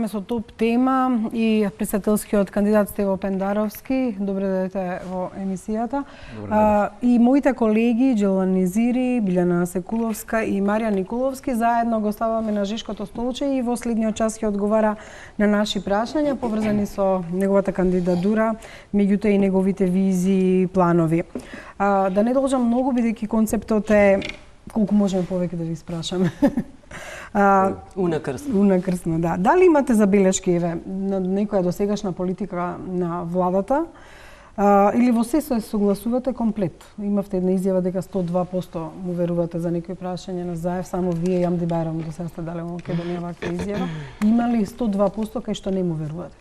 продолжаваме со топ тема и председателскиот кандидат Стево Пендаровски. Добре дојдете во емисијата. И моите колеги Джелан Низири, Билјана Секуловска и Марија Николовски заедно го ставаме на Жешкото столче и во следниот час ќе одговара на наши прашања поврзани со неговата кандидатура, меѓутоа и неговите визии и планови. Да не должам многу, бидејќи концептот е колку можеме повеќе да ви спрашаме. Унакрсно, да. Дали имате забелешки на некоја досегашна политика на владата или во се се согласувате комплет? Имавте една изјава дека 102% му верувате за некои прашања на Заев, само вие и Амди Байрам до сега сте дали во Македонија ваква изјава. Има ли 102% кај што не му верувате?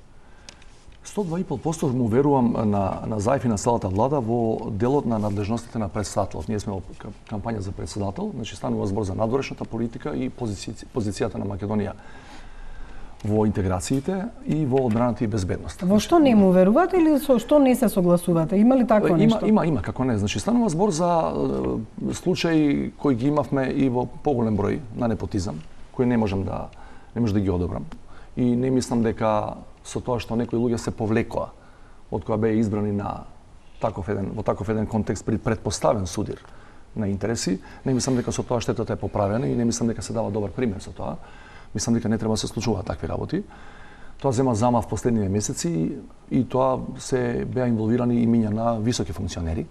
102,5% му верувам на Заев и на целата влада во делот на надлежностите на председателот. Ние сме во кампања за председател, значи станува збор за надворешната политика и позицијата на Македонија во интеграциите и во одбраната и безбедност. Во што не му верувате или со што не се согласувате? Има ли такво нешто? Има, како не. Значи станува збор за случаи кои ги имавме и во поголем број на непотизам, кои не можам да ги одобрам. И не мислам дека со тоа што некои луѓе се повлекоа од која беа избрани на во таков еден контекст при предпоставен судир на интереси, не мислам дека со тоа штетата е поправена и не мислам дека се дава добар пример со тоа. Мислам дека не треба да се случуваат такви работи. Тоа зема замав последниве месеци и тоа се беа инволвирани и миња на високи функционери.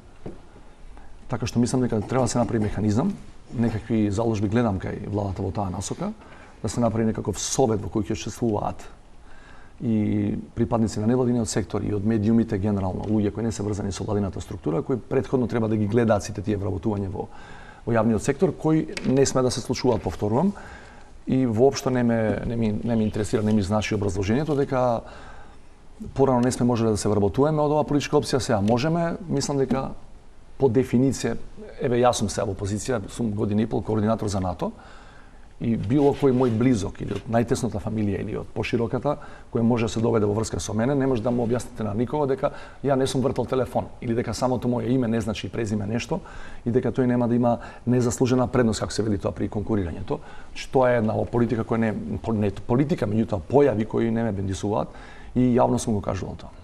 Така што мислам дека треба да се направи механизам, некакви заложби гледам кај владата во таа насока, да се направи некаков совет во кој ќе учествуваат и припадници на невладиниот сектор и од медиумите генерално, луѓе кои не се врзани со владината структура, кои претходно треба да ги гледаат сите тие вработувања во јавниот сектор, кои не сме да се случуваат, повторувам, и воопшто не ме интересира, не ми значи образложението дека порано не сме можеле да се вработуваме од оваа политичка опција, сега можеме. Мислам дека по дефиниција, јас сум сега во позиција, сум година и пол координатор за НАТО, и било кој мој близок или од најтесната фамилија или од пошироката кој може да се доведе во врска со мене, не може да му објасните на никого дека ја не сум вртел телефон или дека самото моје име не значи презиме нешто и дека тој нема да има незаслужена предност, како се вели тоа при конкурирањето. Тоа е една политика која не политика, меѓутоа појави кои не ме бендисуваат и јавно сум го кажувал тоа.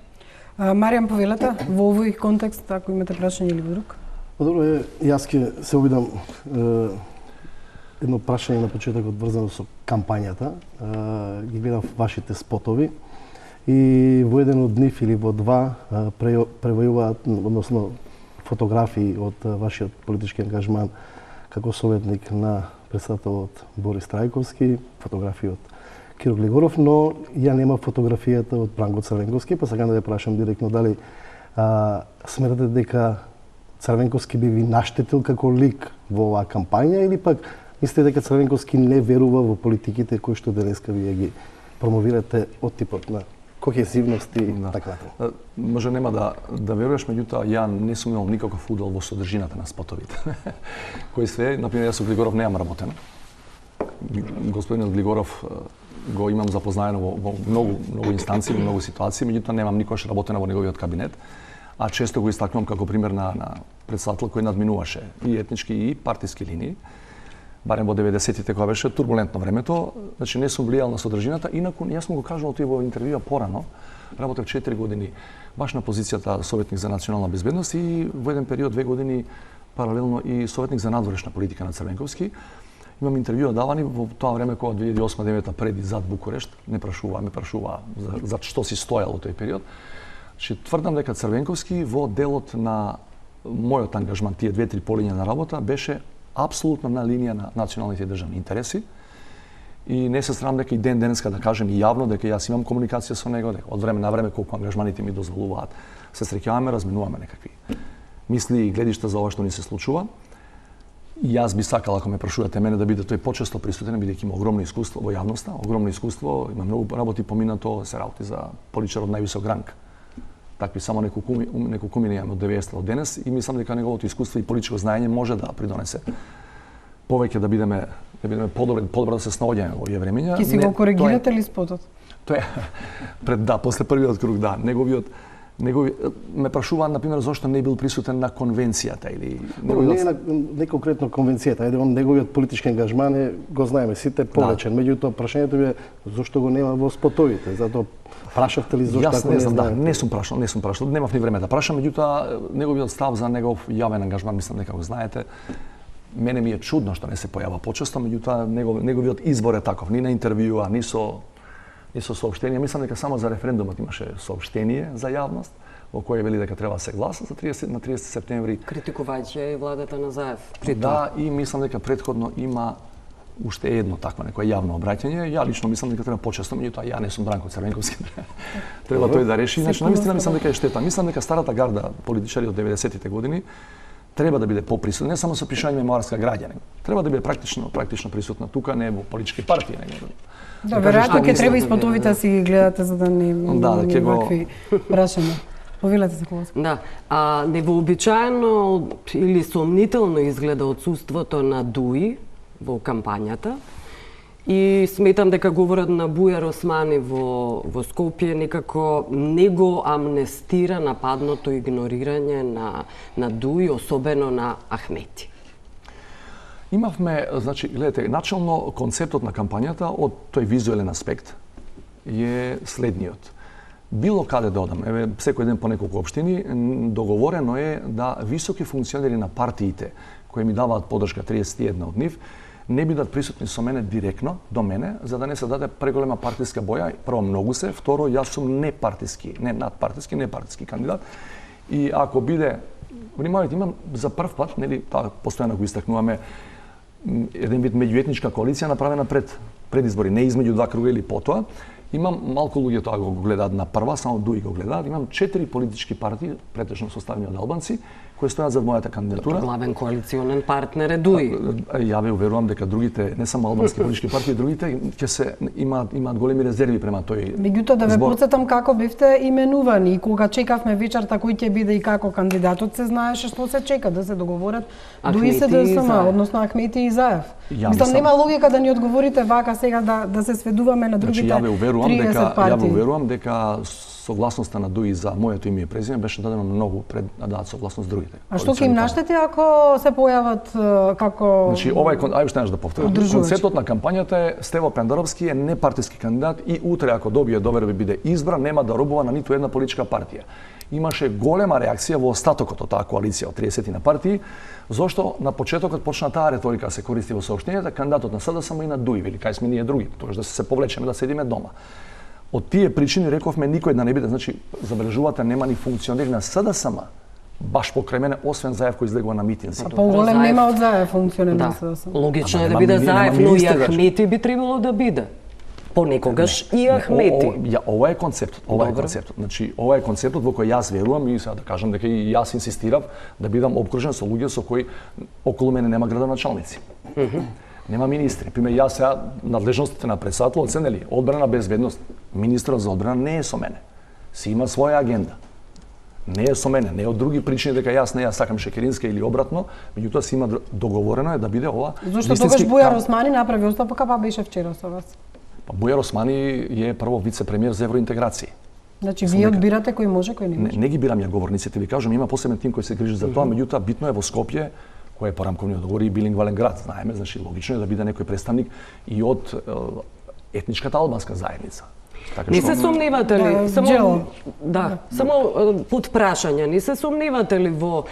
Маријан, повелете во овој контекст, ако имате прашање или друг? Добро, јас ќе се обидам едно прашање на почетокот врзано со кампањата. Ги гледав вашите спотови и во еден од нив или во два превојуваат, односно фотографии од вашиот политички ангажман како советник на председателот Борис Трајковски, фотографии од Киро Глигоров, но ја нема фотографијата од Бранко Црвенковски, па сакам да ја прашам директно дали сметате дека Црвенковски би ви наштетил како лик во оваа кампања или пак мислите дека Црвенковски не верува во политиките кои што денеска вие ги промовирате од типот на кохезивност и така натаму? Може нема да веруваш, меѓутоа ја не сум имал никаков удел во содржината на спотовите. Кои се, например, јас со Глигоров немам работено. Господинот Глигоров го имам запознаено во многу инстанции, во многу ситуации, меѓутоа немам никогаш работено во неговиот кабинет. А често го истакнувам како пример на председател кој надминуваше и етнички и партиски линии. Барем во 90-тите кога беше турбулентно времето, значи не сум влијал на содржината, инаку јас сум го кажувал тој во интервјуа порано, работев 4 години баш на позицијата советник за национална безбедност и во еден период 2 години паралелно и советник за надворешна политика на Црвенковски. Имам интервјуа давани во тоа време кога 2008-2009 пред и зад Букурешт, ме прашуваа за што си стојал во тој период. Значи тврдам дека Црвенковски во делот на мојот ангажман, тие 2-3 полиња на работа, беше апсолутно на линија на националните државни интереси и не се срамам дека и денеска да кажем и јавно дека јас имам комуникација со него, дека од време на време колку ангажманите ми дозволуваат се среќаваме, разменуваме некакви мисли и гледишта за ова што ни се случува. И јас би сакал, ако ме прашувате мене, да биде тој почесто присутен, бидејќи има огромно искуство во јавноста, огромно искуство, има многу работи поминато, се работи за политичар од највисок ранг. Такви само неколку кумини од 90 од денес и мислам дека неговото искуство и политичко знаење може да придонесе повеќе да бидеме подобро да се снаоѓаме во овие времиња. Ќе си го коригирате ли спотот? Тоа е после првиот круг, да. ме прашуваат, например, зашто не бил присутен на конвенцијата или не конкретно конвенцијата, ајде он неговиот политички ангажман е, го знаеме сите, повечен. Меѓутоа прашањето е зошто го нема во спотовите. Затоа прашавте ли зошто ако не знам? Да, не сум прашал, немав ни време да прашам, меѓутоа неговиот став за негов јавен ангажман, мислам дека го знаете. Мене ми е чудно што не се појава почесто, меѓутоа неговиот избор е таков, ни на интервјуа, ни со соопштение. Мислам дека само за референдумот имаше соопштение за јавност, во кое вели дека треба да се гласа на 30 септември. Критикувајќи и владата на Заев. Да, и мислам дека претходно има уште едно такво некое јавно обраќање. Ја лично мислам дека треба почесто, меѓутоа ја не сум Бранко Црвенковски. Треба тој да реши. Значи, навистина мислам дека е штета. Мислам дека старата гарда политичари од 90-тите години треба да биде поприсутна, не само со пишање мемоарска граѓа, треба да биде практично присутна тука, не во политички партии, него. Да, веројатно ќе треба и спотовите да си ги гледате за да не вакви прашања. Повелете се Коловска. Да, невообичаено или сомнително изгледа отсуството на Дуи во кампањата. И сметам дека говорат на Бујар Османи во Скопје некако не го амнестира нападното игнорирање на Дуи, особено на Ахмети. Имавме, значи, гледате, начално концептот на кампањата од тој визуелен аспект е следниот. Било каде да одам, еве секој ден по неколку општини, договорено е да високи функционери на партиите кои ми даваат поддршка, 31 од нив, не бидат присутни со мене директно до мене, за да не се даде преголема партиска боја. Прво, многу се, второ, јас сум непартиски кандидат. И ако биде, внимавајте, имам за прв пат, нели, таа постојано го истакнуваме, еден вид меѓуетничка коалиција направена пред избори, не измеѓу два круга или потоа. Имам малку луѓе тоа го гледаат на прва, само Дуи го гледаат. Имам 4 политички партии, претежно составени од албанци, кои стојат зад мојата кандидатура. Главен коалиционен партнер е Дуи. Ја ве уверувам дека другите, не само албански политички партии, другите ќе се имаат големи резерви према тој. Меѓутоа да ве потсетам како бевте именувани и кога чекавме вечерта кој ќе биде и како кандидатот, се знаеше што се чека да се договорат Дуи се ДСМ, односно Ахмети и Заев. Мислам нема логика да ни одговорите вака сега да се сведуваме на другите 30 партии. Ја ве уверувам дека согласноста на Дуи за моето име и презиме беше дадено многу пред да дадат согласност другите. А што ќе им наштети ако се појават како Значи ајде што да повторам. Концептот на кампањата е Стево Пендаровски е непартиски кандидат и утре ако добие доверба биде избран, нема да робува на ниту една политичка партија. Имаше голема реакција во остатокот од таа коалиција од 30 на партии, зашто на почетокот почна таа реторика се користи во соопштенијата, кандидатот на СДСМ и на Дуи, вели кај сме ние други, тоаш да се повлечеме да седиме дома. Од тие причини рековме никој да не биде, значи забележувате нема ни функционери на СДСМ баш покрај мене, освен Заев кој излегува на митинзи. Поголем нема од Заев функционер на СДСМ. Логично е да биде Заев, но и Ахмети би требало да биде. Понекогаш и Ахмети. Ова е концептот, Значи, ова е концептот во кој јас верувам и сега да кажам дека и јас инсистирав да бидам обкружен со луѓе со кои околу мене нема градоначалници. Нема министри. Пример, јас сега надлежностите на председател оценели одбрана безбедност. Министрот за одбрана не е со мене. Си има своја агенда. Не е со мене, не е од други причини дека јас сакам Шекеринска или обратно, меѓутоа си има договорено е да биде ова. Зошто тогаш Бујар Османи направи оставка па беше вчера со вас? Бујар Османи е прво вице-премиер за евроинтеграција. Значи вие одбирате кој може, кој не може? Не ги бирам ја говорниците, ви кажам, има посебен тим кој се грижи за тоа, меѓутоа битно е во Скопје, кој е порамковниот договор и билингвален град, знаеме, значи логично е да биде некој представник и од етничката албанска заедница. Не се сомневате ли, само под прашање, не се сомневате ли во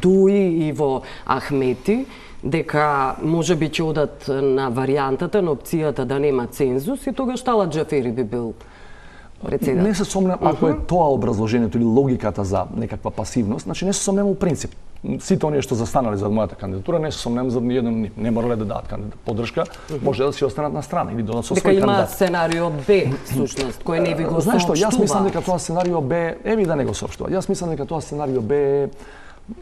Дуи и во Ахмети дека можеби ќе одат на варијантата, на опцијата да нема цензус и тогаш Талат Џафери би бил председател? Не се сомневам, ако е тоа образложението или логиката за некаква пасивност, значи не се сомневам у принцип. Сите оние што застанале за мојата кандидатура, не се сомневам за ниеден, не морале да дадат поддршка, може да си останат на страна или додат со свој кандидат. Дека има сценарио Б, всушност, кој не ви го соопштува. Знаеш што, јас мислам дека тоа сценарио Б, еви да не го соопштува. Јас мислам дека тоа сценарио Б е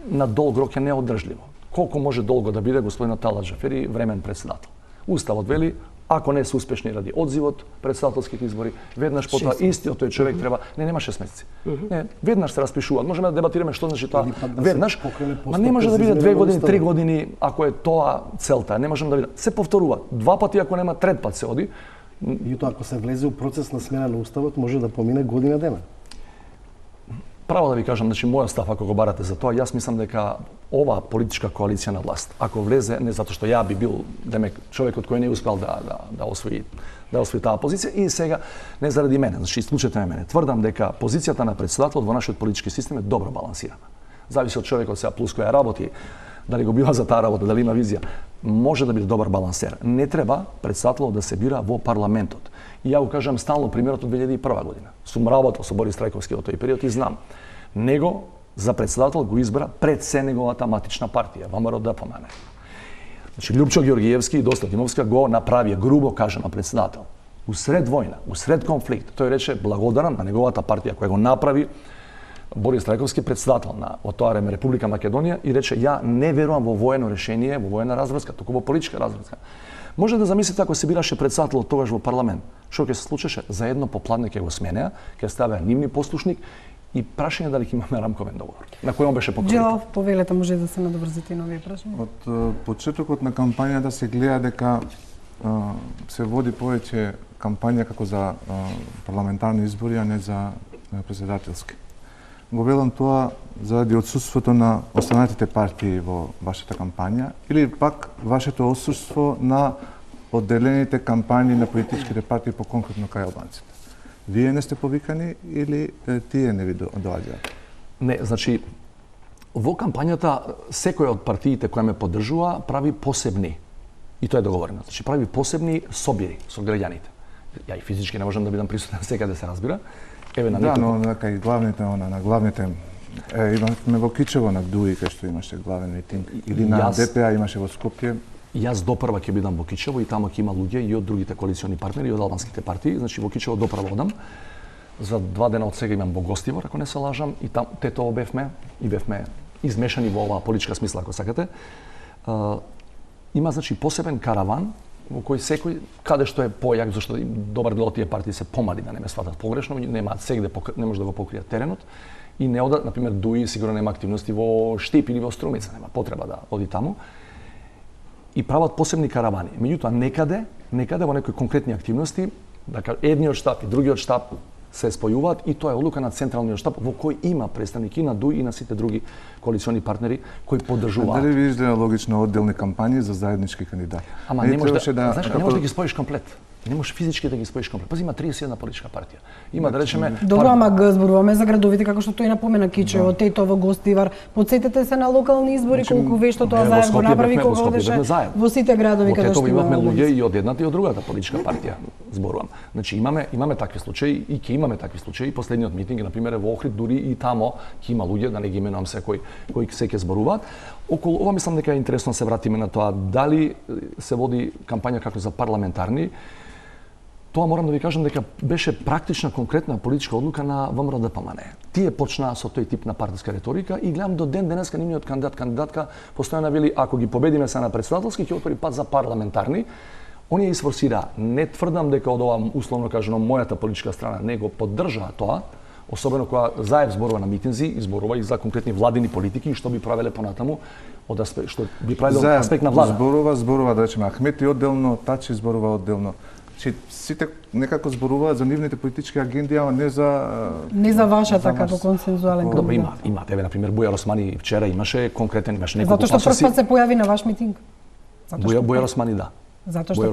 на долг рок е неодржливо. Колку може долго да биде господинот Талат Џафери времен председател? Уставот вели, ако не се успешни ради одзивот председателските избори, веднаш потоа истиот тој човек треба, нема 6 месеци. Не, веднаш се распишуваат. Можеме да дебатираме што значи тоа веднаш, ма не може да биде 2 години, 3 години ако е тоа целта. Не можеме да биде. Се повторува. 2 пати ако нема, трет пат се оди. И тоа ако се влезе у процес на смена на уставот, може да помине година дена. право да ви кажам, значи мојот став ако го барате за тоа, јас мислам дека ова политичка коалиција на власт, ако влезе не затоа што ја би бил демек човекот кој не успел да освои таа позиција и сега не заради мене, значи слушате мене, тврдам дека позицијата на претседателот во нашиот политички систем е добро балансирана. Зависи од човекот сега плюс која работи, дали го бива за таа работа, дали има визија, може да биде добар балансер. Не треба претседателот да се бира во парламентот. И ја го кажам стално примерот од 2001 година. Сум работел со Борис Трајковски во тој период и знам. Него за претседател го избра пред се неговата матична партија, ВМРО ДПМН. Значи Љупчо Ѓоргиевски и Доста Димовска го направија грубо кажано претседател. Усред војна, усред конфликт, тој рече благодарам на неговата партија која го направи Борис Трајковски председател на во тоа време Република Македонија и рече ја не верувам во воено решение, во воена разврска, туку во политичка разврска. Може да замислите ако се бираше председател тогаш во парламент, што ќе се случеше? За едно попладне ќе го сменеа, ќе ставеа нивни послушник и прашање дали ќе имаме рамковен договор, на кој он беше покровител. Джелов, повелете може да се надоврзите на овие прашања. Од почетокот на кампањата се гледа дека се води повеќе кампања како за парламентарни избори, а не за претседателски. Го велам тоа заради отсутството на останатите партии во вашата кампања или пак вашето отсутство на одделените кампањи на политичките партии по конкретно кај албанците. Вие не сте повикани или тие не ви доаѓаат? Не, значи во кампањата секој од партиите која ме поддржува прави посебни и тоа е договорено. Значи прави посебни собири со граѓаните. Ја и физички не можам да бидам присутен секаде се разбира. Еве на да, но кај главните на главните имаме во Кичево на ДУИ кај што имаше главен митинг или на ДПА имаше во Скопје. Јас допрва ќе бидам во Кичево и таму ќе има луѓе и од другите коалициони партнери и од албанските партии, значи во Кичево допрва одам. За 2 дена од сега имам во Гостивор, ако не се лажам, и там тето бевме и бевме измешани во оваа политичка смисла, ако сакате. Има значи посебен караван во кој секој каде што е појак, зашто добар дел од тие партии се помали, да не ме сватат погрешно, немаат сегде не може да го покријат теренот и не одат, например, ДУИ сигурно нема активности во Штип или во Струмица, нема потреба да оди таму. И прават посебни каравани. Меѓутоа некаде во некои конкретни активности, да едниот штаб и другиот штаб се спојуваат и тоа е одлука на централниот штаб во кој има представники на ДУИ и на сите други коалициони партнери кои поддржуваат. Дали ви изгледа логично одделни кампањи за заеднички кандидати? Ама не може знаеш, не може да ги споиш комплет. Не можеш физички да ги споиш комплет. Пази, има 31 политичка партија. Има да речеме Добро, ама г зборуваме за градовите како што тој напомена Кичево, Тетово, Гостивар. Потсетете се на локални избори колку вешто тоа заедно го направи кога одеше во сите градови каде што имавме луѓе и од едната и од другата политичка партија, зборувам. Значи имаме такви случаи и ќе имаме такви случаи. Последниот митинг на пример во Охрид, дури и тамо ќе има луѓе, да не ги именувам секој кои се ќе зборуваат. Околу ова мислам дека е интересно да се вратиме на тоа дали се води кампања како за парламентарни. Тоа морам да ви кажам дека беше практична, конкретна политичка одлука на ВМРО ДПМН. Тие почнаа со тој тип на партиска риторика и гледам до ден денеска нивниот кандидатка постојано вели ако ги победиме се на претседателски ќе отвори пат за парламентарни. Оние изфорсираа. Не тврдам дека од ова условно кажано мојата политичка страна не го поддржаа тоа, особено кога Заев зборува на митинзи, изборува и за конкретни владини политики и што би правеле понатаму од аспект што би правеле од аспект на влада. Зборува да речеме Ахмети одделно, Тачи зборува одделно. Сите некако зборуваат за нивните политички агенди, ама не за вашата како консензуален кандидат. Добро, има. Еве на пример Бујар Османи вчера имаше неколку Затоа што прв пат се појави на ваш митинг. Бујар Османи да. Затоа што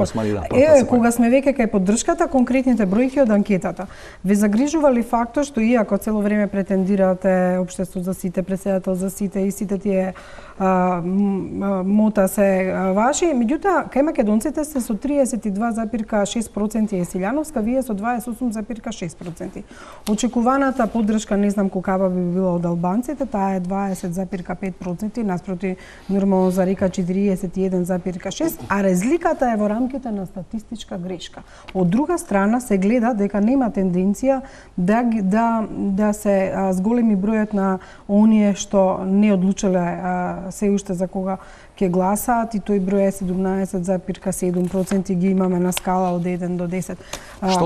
кога сме веќе кај поддршката, конкретните бројки од анкетата, ве загрижува ли фактот што иако цело време претендирате општество за сите, претседател за сите и сите тие мота се ваши, меѓутоа кај македонците се со 32,6% е Силјановска, вие со 28,6%. Очекуваната поддршка не знам колкава би била од албанците, таа е 20,5% наспроти нормално за Река 41,6%, а разликата е во рамките на статистичка грешка. Од друга страна се гледа дека нема тенденција да се зголеми бројот на оние што не одлучиле се уште за кога ќе гласаат и тој број е 17,7% ги имаме на скала од 1 до 10.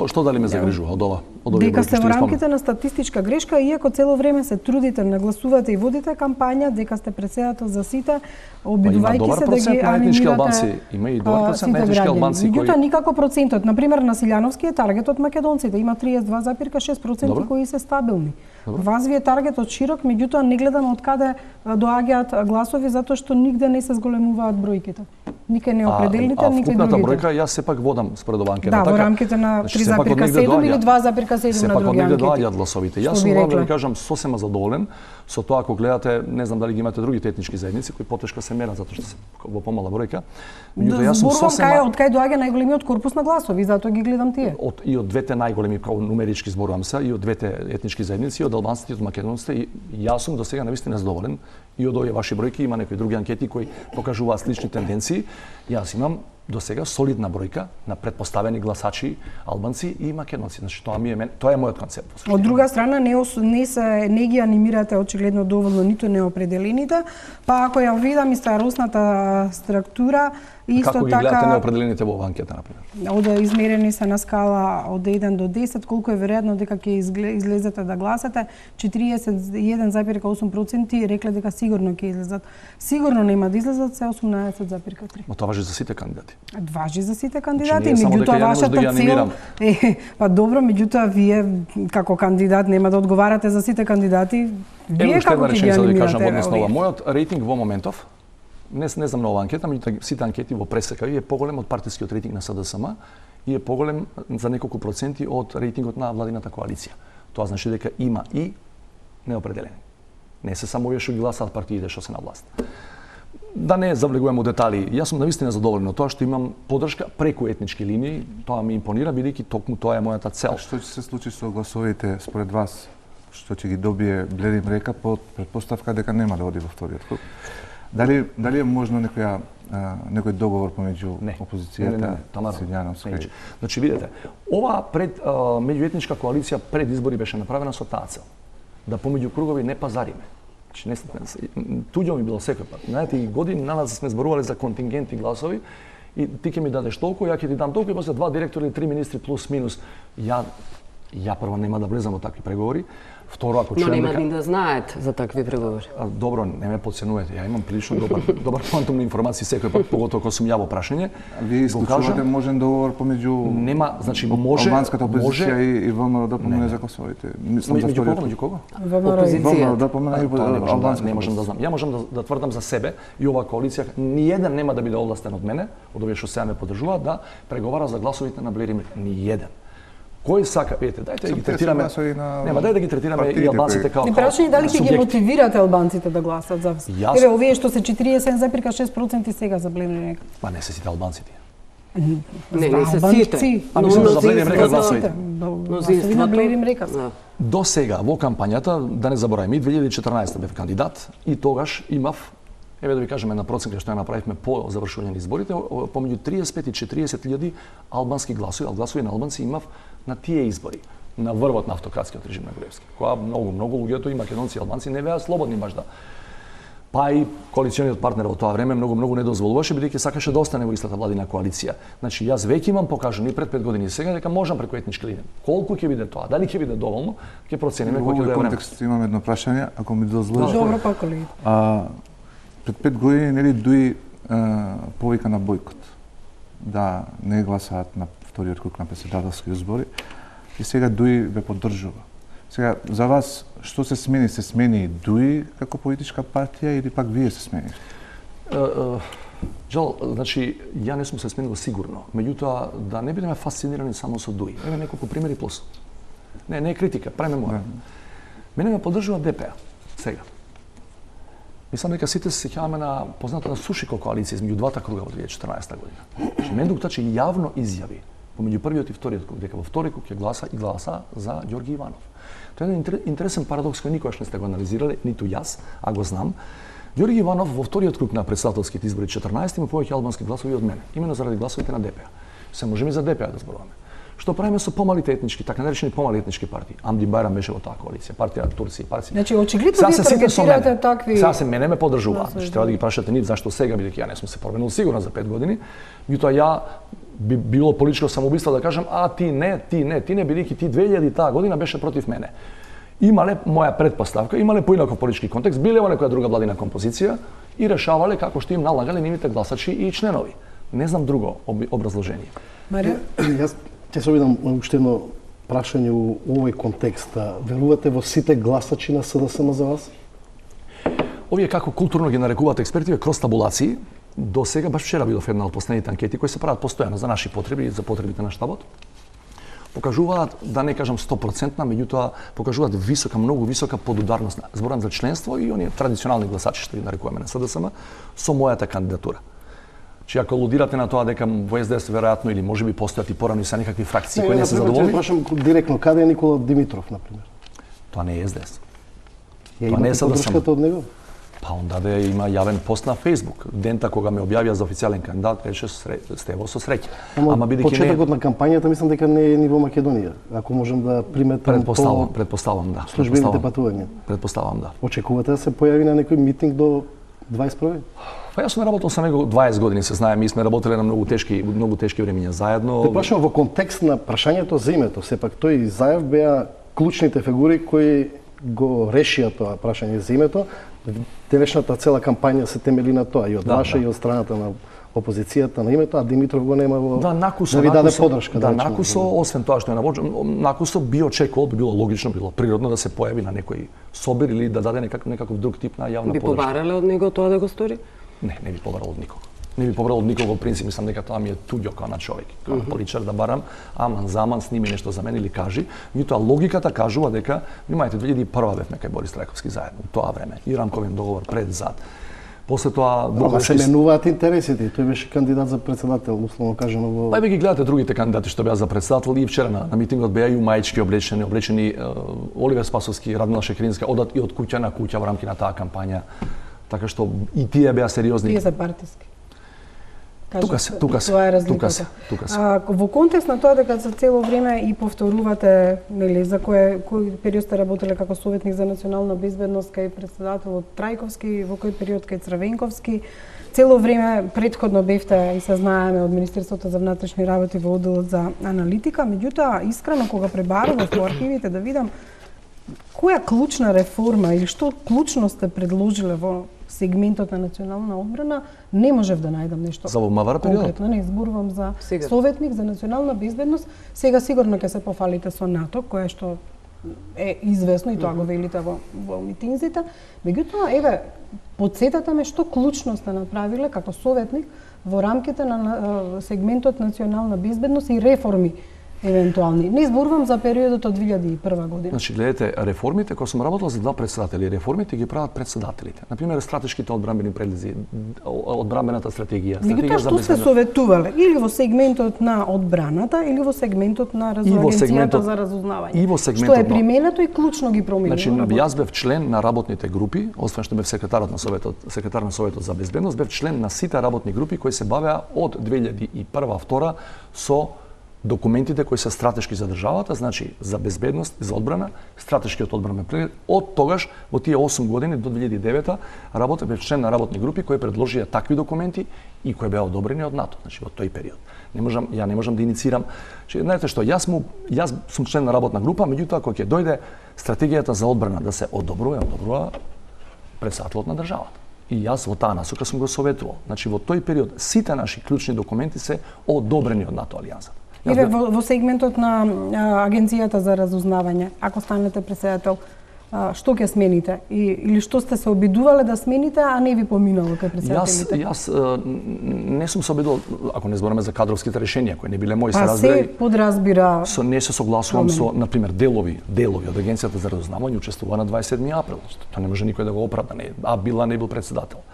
Што дали ме загрижува од ова? Дека сте во рамките на статистичка грешка, иако цело време се трудите, нагласувате и водите кампања, дека сте претседател за сите, обидувајќи се да ги анимирате. Има и добар процент на етнички албанци кои... Меѓутоа, никако процентот. Например, на Силјановски е таргет од македонците. Има 32,6% кои се стабилни. Вас ви е таргетот широк, меѓутоа не гледаме од каде доаѓаат гласови, затоа што нигде не се зголемуваат бројките. Никај не определените, никај вкупната другите. бројка јас сепак водам според ова анкета. Да, во така? рамките на Значи, сепак од 3,7 негде или 2,7 на Сепак од други негде анкети. доаѓаат гласовите. Јас Што сум би морам да ви рекла? кажам сосема задоволен со тоа ако гледате, не знам дали ги имате другите етнички заедници кои потешко се мерат затоа што се во помала бројка. Меѓутоа јас сум Зборувам од кај доаѓа најголемиот корпус на гласови, затоа ги гледам тие. и од двете најголеми, како нумерички зборувам се, и од двете етнички заедници, и од албанците и од македонците, и јас сум досега навистина задоволен. И од овие ваши бројки има некои други анкети кои покажуваат слични тенденции. Јас имам до сега солидна бројка на предпоставени гласачи албанци и македонци. Значи тоа е мојот концепт. Од друга страна не ги анимирате очигледно доволно ниту неопределените, па ако ја видам и старосната структура, исто Како ги така гледате неопределените во оваа анкета, например? од измерени се на скала од 1 до 10, колку е веројатно дека ќе излезете да гласате, 41,8% рекле дека сигурно ќе излезат. Сигурно нема да излезат, се 18,3. Но тоа важи за сите кандидати. Важи за сите кандидати, Значи, не е само дека меѓутоа ја не можам да ги вашата цел анимирам. па добро, меѓутоа вие како кандидат нема да одговарате за сите кандидати. Вие уште како една ќе ги реченица да ви анимирате? кажам односно ова. овие? Мојот рейтинг во моментов, не знам на оваа анкета, меѓутоа сите анкети во пресека е поголем од партискиот рейтинг на СДСМ и е поголем за неколку проценти од рейтингот на владината коалиција. Тоа значи дека има и неопределени. Не се само овие што ги гласаат партиите што се на власт. Да не завлегуваме во детали, јас сум навистина задоволен од тоа што имам поддршка преку етнички линии, тоа ми импонира бидејќи токму тоа е мојата цел. А што ќе се случи со гласовите според вас? Што ќе ги добие Блерим Река под предпоставка дека нема да оди во вториот круг? Дали е можно некој договор помеѓу опозицијата Силјановска? Значи видете, оваа меѓуетничка коалиција пред избори беше направена со таа цел. Да помеѓу кругови не пазариме. Туѓо ми било секој пат. Знаете, и години на нас сме зборувале за контингенти гласови и ти ќе ми дадеш толку, ја ќе ти дам толку и после 2 директори или 3 министри плюс минус. Ја прво нема да влезам во такви преговори. Второ, ако Но чуем нема ни да знаат за такви преговори. Добро, не ме подценувате. Ја имам прилично добар квантум на информации секој пат, поготово кога сум ја во прашање. Вие исклучувате можен договор помеѓу нема, значи може албанската опозиција и ВМРО да помине за гласовите. Меѓу кого? ВМРО да помине и албанската. Не можам да знам. Ја можам да тврдам за себе и оваа коалиција ниеден нема да биде овластен од мене, од овие што сега ме поддржуваат, да преговара за гласовите на Блерим Река. Ниеден. Кој сака, видите, дајте да ги третираме. Нема, дај да ги третираме и албанците као. Не прашање дали ќе ги мотивирате албанците да гласат за вас. Еве овие што се 47,6% сега за Блерим Река. Па не се сите албанците. Не се сите. Но за Блерим Река гласовите. Гласови на Блерим Река. До сега во кампањата, да не забораваме, 2014 бев кандидат и тогаш имав, еве да ви кажеме една проценка што ја направивме по завршување на изборите, помеѓу 35 и 40 илјади албански гласови на албанци имав на тие избори, на врвот на автократскиот режим на Груевски. Која многу луѓето и македонци и албанци не беа слободни баш да. Па и коалициониот партнер во тоа време многу не дозволуваше бидејќи сакаше да остане во истата владина коалиција. Значи јас веќе имам покажано и пред 5 години сега дека можам преку етнички линии. Колку ќе биде тоа? Дали ќе биде доволно? Ќе процениме кога ќе дојде време. Во контекст имам едно прашање, ако ми дозволите. Добро, па колеги. Пред 5 години нели Дуи повика на бојкот да не гласаат на вториот круг на претседателски избори и сега Дуи ве поддржува. Сега за вас што се смени? Се смени Дуи како политичка партија или пак вие се смените? Жал, значи ја не сум се сменил сигурно. Меѓутоа да не бидеме фасцинирани само со Дуи. Еве неколку примери плюс. Не е критика, правиме моја. Мене ме поддржува ДП сега. Мислам дека сите се сеќаваме на познатата Сушико коалиција измеѓу двата круга во 2014 година. Мендук Тачи јавно изјави помеѓу првиот и вториот круг дека во втори круг ќе гласа за Ѓорги Иванов. Тоа е еден интересен парадокс кој никогаш не сте го анализирале, ниту јас, а го знам. Ѓорги Иванов во вториот круг на претседателските избори 14 има повеќе албански гласови од мене, имено заради гласовите на ДП. Се можеме за ДП да зборуваме. Што правиме со помалите етнички, така наречени помали етнички партии? Амди Байрам беше во таа коалиција, партија Турција, партија. Значи очигледно вие таргетирате такви. Сега се мене ме поддржуваат. Значи треба да ги прашате нив зашто сега бидејќи ја не сум се променил сигурно за 5 години. Меѓутоа ја би било политичко самоубиство да кажам ти не бидејќи ти 2000 таа година беше против мене. Имале моја предпоставка, имале поинаков политички контекст, биле во некоја друга владина композиција и решавале како што им налагале нивните гласачи и членови. Не знам друго образложение. Марија? Јас ќе се обидам уште едно прашање у овој контекст. Верувате во сите гласачи на СДСМ за вас? Овие како културно ги нарекуваат експертиве кроз табулации, до сега, баш вчера бидов една од последните анкети кои се прават постојано за наши потреби и за потребите на штабот, покажуваат, да не кажам 100%, меѓутоа покажуваат висока, многу висока подударност. Зборам за членство и оние традиционални гласачи, што ги нарекуваме на СДСМ, со мојата кандидатура. Че ако алудирате на тоа дека во СДС веројатно или можеби постојат и порано и са некакви фракции кои не се задоволни. Прашам директно, каде е Никола Димитров, например? Тоа не е СДС. Тоа не е СДСМ. Од него? Па онда да има јавен пост на Facebook. Дента кога ме објавија за официјален кандидат, рече Стево со среќа. Ама бидејќи почетокот на кампањата мислам дека не е ни во Македонија. Ако можем да приметам предпоставам да. Службените патувања. Предпоставам да. Очекувате да се појави на некој митинг до 21? Па јас сум работел со него 20 години, се знае, ми сме работеле на многу тешки времиња заедно. Те прашам во контекст на прашањето за името, сепак тој и Заев беа клучните фигури кои го решија тоа прашање за името. Денешната цела кампања се темели на тоа, и од ваша и од страната на опозицијата на името, а Димитров го нема во... накусо, ви даде подршка. Накусо, освен тоа што е наводжен, накусо би очекувал, би било логично, било природно да се појави на некој собир или да даде некаков друг тип на јавна подршка. Би побарале од него тоа да го стори? Не би побарал од никого. Не би побрал од никого, принцип, мислам дека тоа ми е туѓо као на човек. Као на поличар да барам, аман заман, сними нешто за мене или кажи. Меѓутоа логиката кажува дека, внимајте, 2001 бевме кај Борис Трајковски заедно, у тоа време, и рамковен договор пред зад. После тоа Ама се менуваат интересите, тој беше кандидат за председател, условно кажано во... Па ги гледате другите кандидати што беа за председател и вчера на митингот беа и маички облечени Оливер Спасовски, Радмила Шекеринска, одат и од куќа на куќа во рамки на таа кампања. Така што и тие беа сериозни. Тие се партиски. Тука се. Во контекст на тоа дека за цело време и повторувате, нели, за кој период сте работеле како советник за национална безбедност кај председателот Трајковски, во кој период кај Црвенковски, цело време претходно бевте и се знаеме од Министерството за внатрешни работи во одделот за аналитика, меѓутоа искрено кога пребарував во архивите да видам која клучна реформа или што клучно сте предложиле во сегментот на национална одбрана, не можев да најдам нешто. За во МВР период? Конкретно, не зборувам за советник за национална безбедност. Сега сигурно ќе се пофалите со НАТО, кое што е известно и тоа го велите во митингзите. Меѓутоа, еве, потсетете ме што клучно сте направиле како советник во рамките на сегментот национална безбедност и реформи евентуални. Не зборувам за периодот од 2001 година. Значи, гледате, реформите, кога сум работел за два председатели, реформите ги прават председателите. Например, стратешките одбранбени предлези, одбранбената стратегија, стратегија за безбедност. Меѓутоа, што сте советувале? Или во сегментот на одбраната, или во сегментот на Агенцијата за разузнавање? И во сегментот што е применето и клучно ги променило. Значи, јас бев член на работните групи, освен што бев секретар на Советот за безбедност, бев член на сите работни групи кои се бавеа од 2001-2002 со документите кои се стратешки за државата, значи за безбедност, за одбрана, стратешкиот одбранбен преглед. Од тогаш, во тие 8 години до 2009 работев бев член на работни групи кои предложија такви документи и кои беа одобрени од НАТО, значи во тој период. Ја не можам да иницирам. Знаете што, јас сум член на работна група, меѓутоа кога ќе дојде стратегијата за одбрана да се одобрува председателот на државата. И јас во таа насока сум го советувал. Значи во тој период сите наши клучни документи се одобрени од НАТО алијансата. Еве во сегментот на Агенцијата за разузнавање, ако станете председател, што ќе смените? Или што сте се обидувале да смените, а не ви поминало кај председателите? Јас не сум се обидувал, ако не збораме за кадровските решенија, кои не биле мои, се разбира. Па се подразбира. Не се согласувам со, например, делови од Агенцијата за разузнавање учествува на 27 април. Тоа не може никој да го оправда, а не бил председател.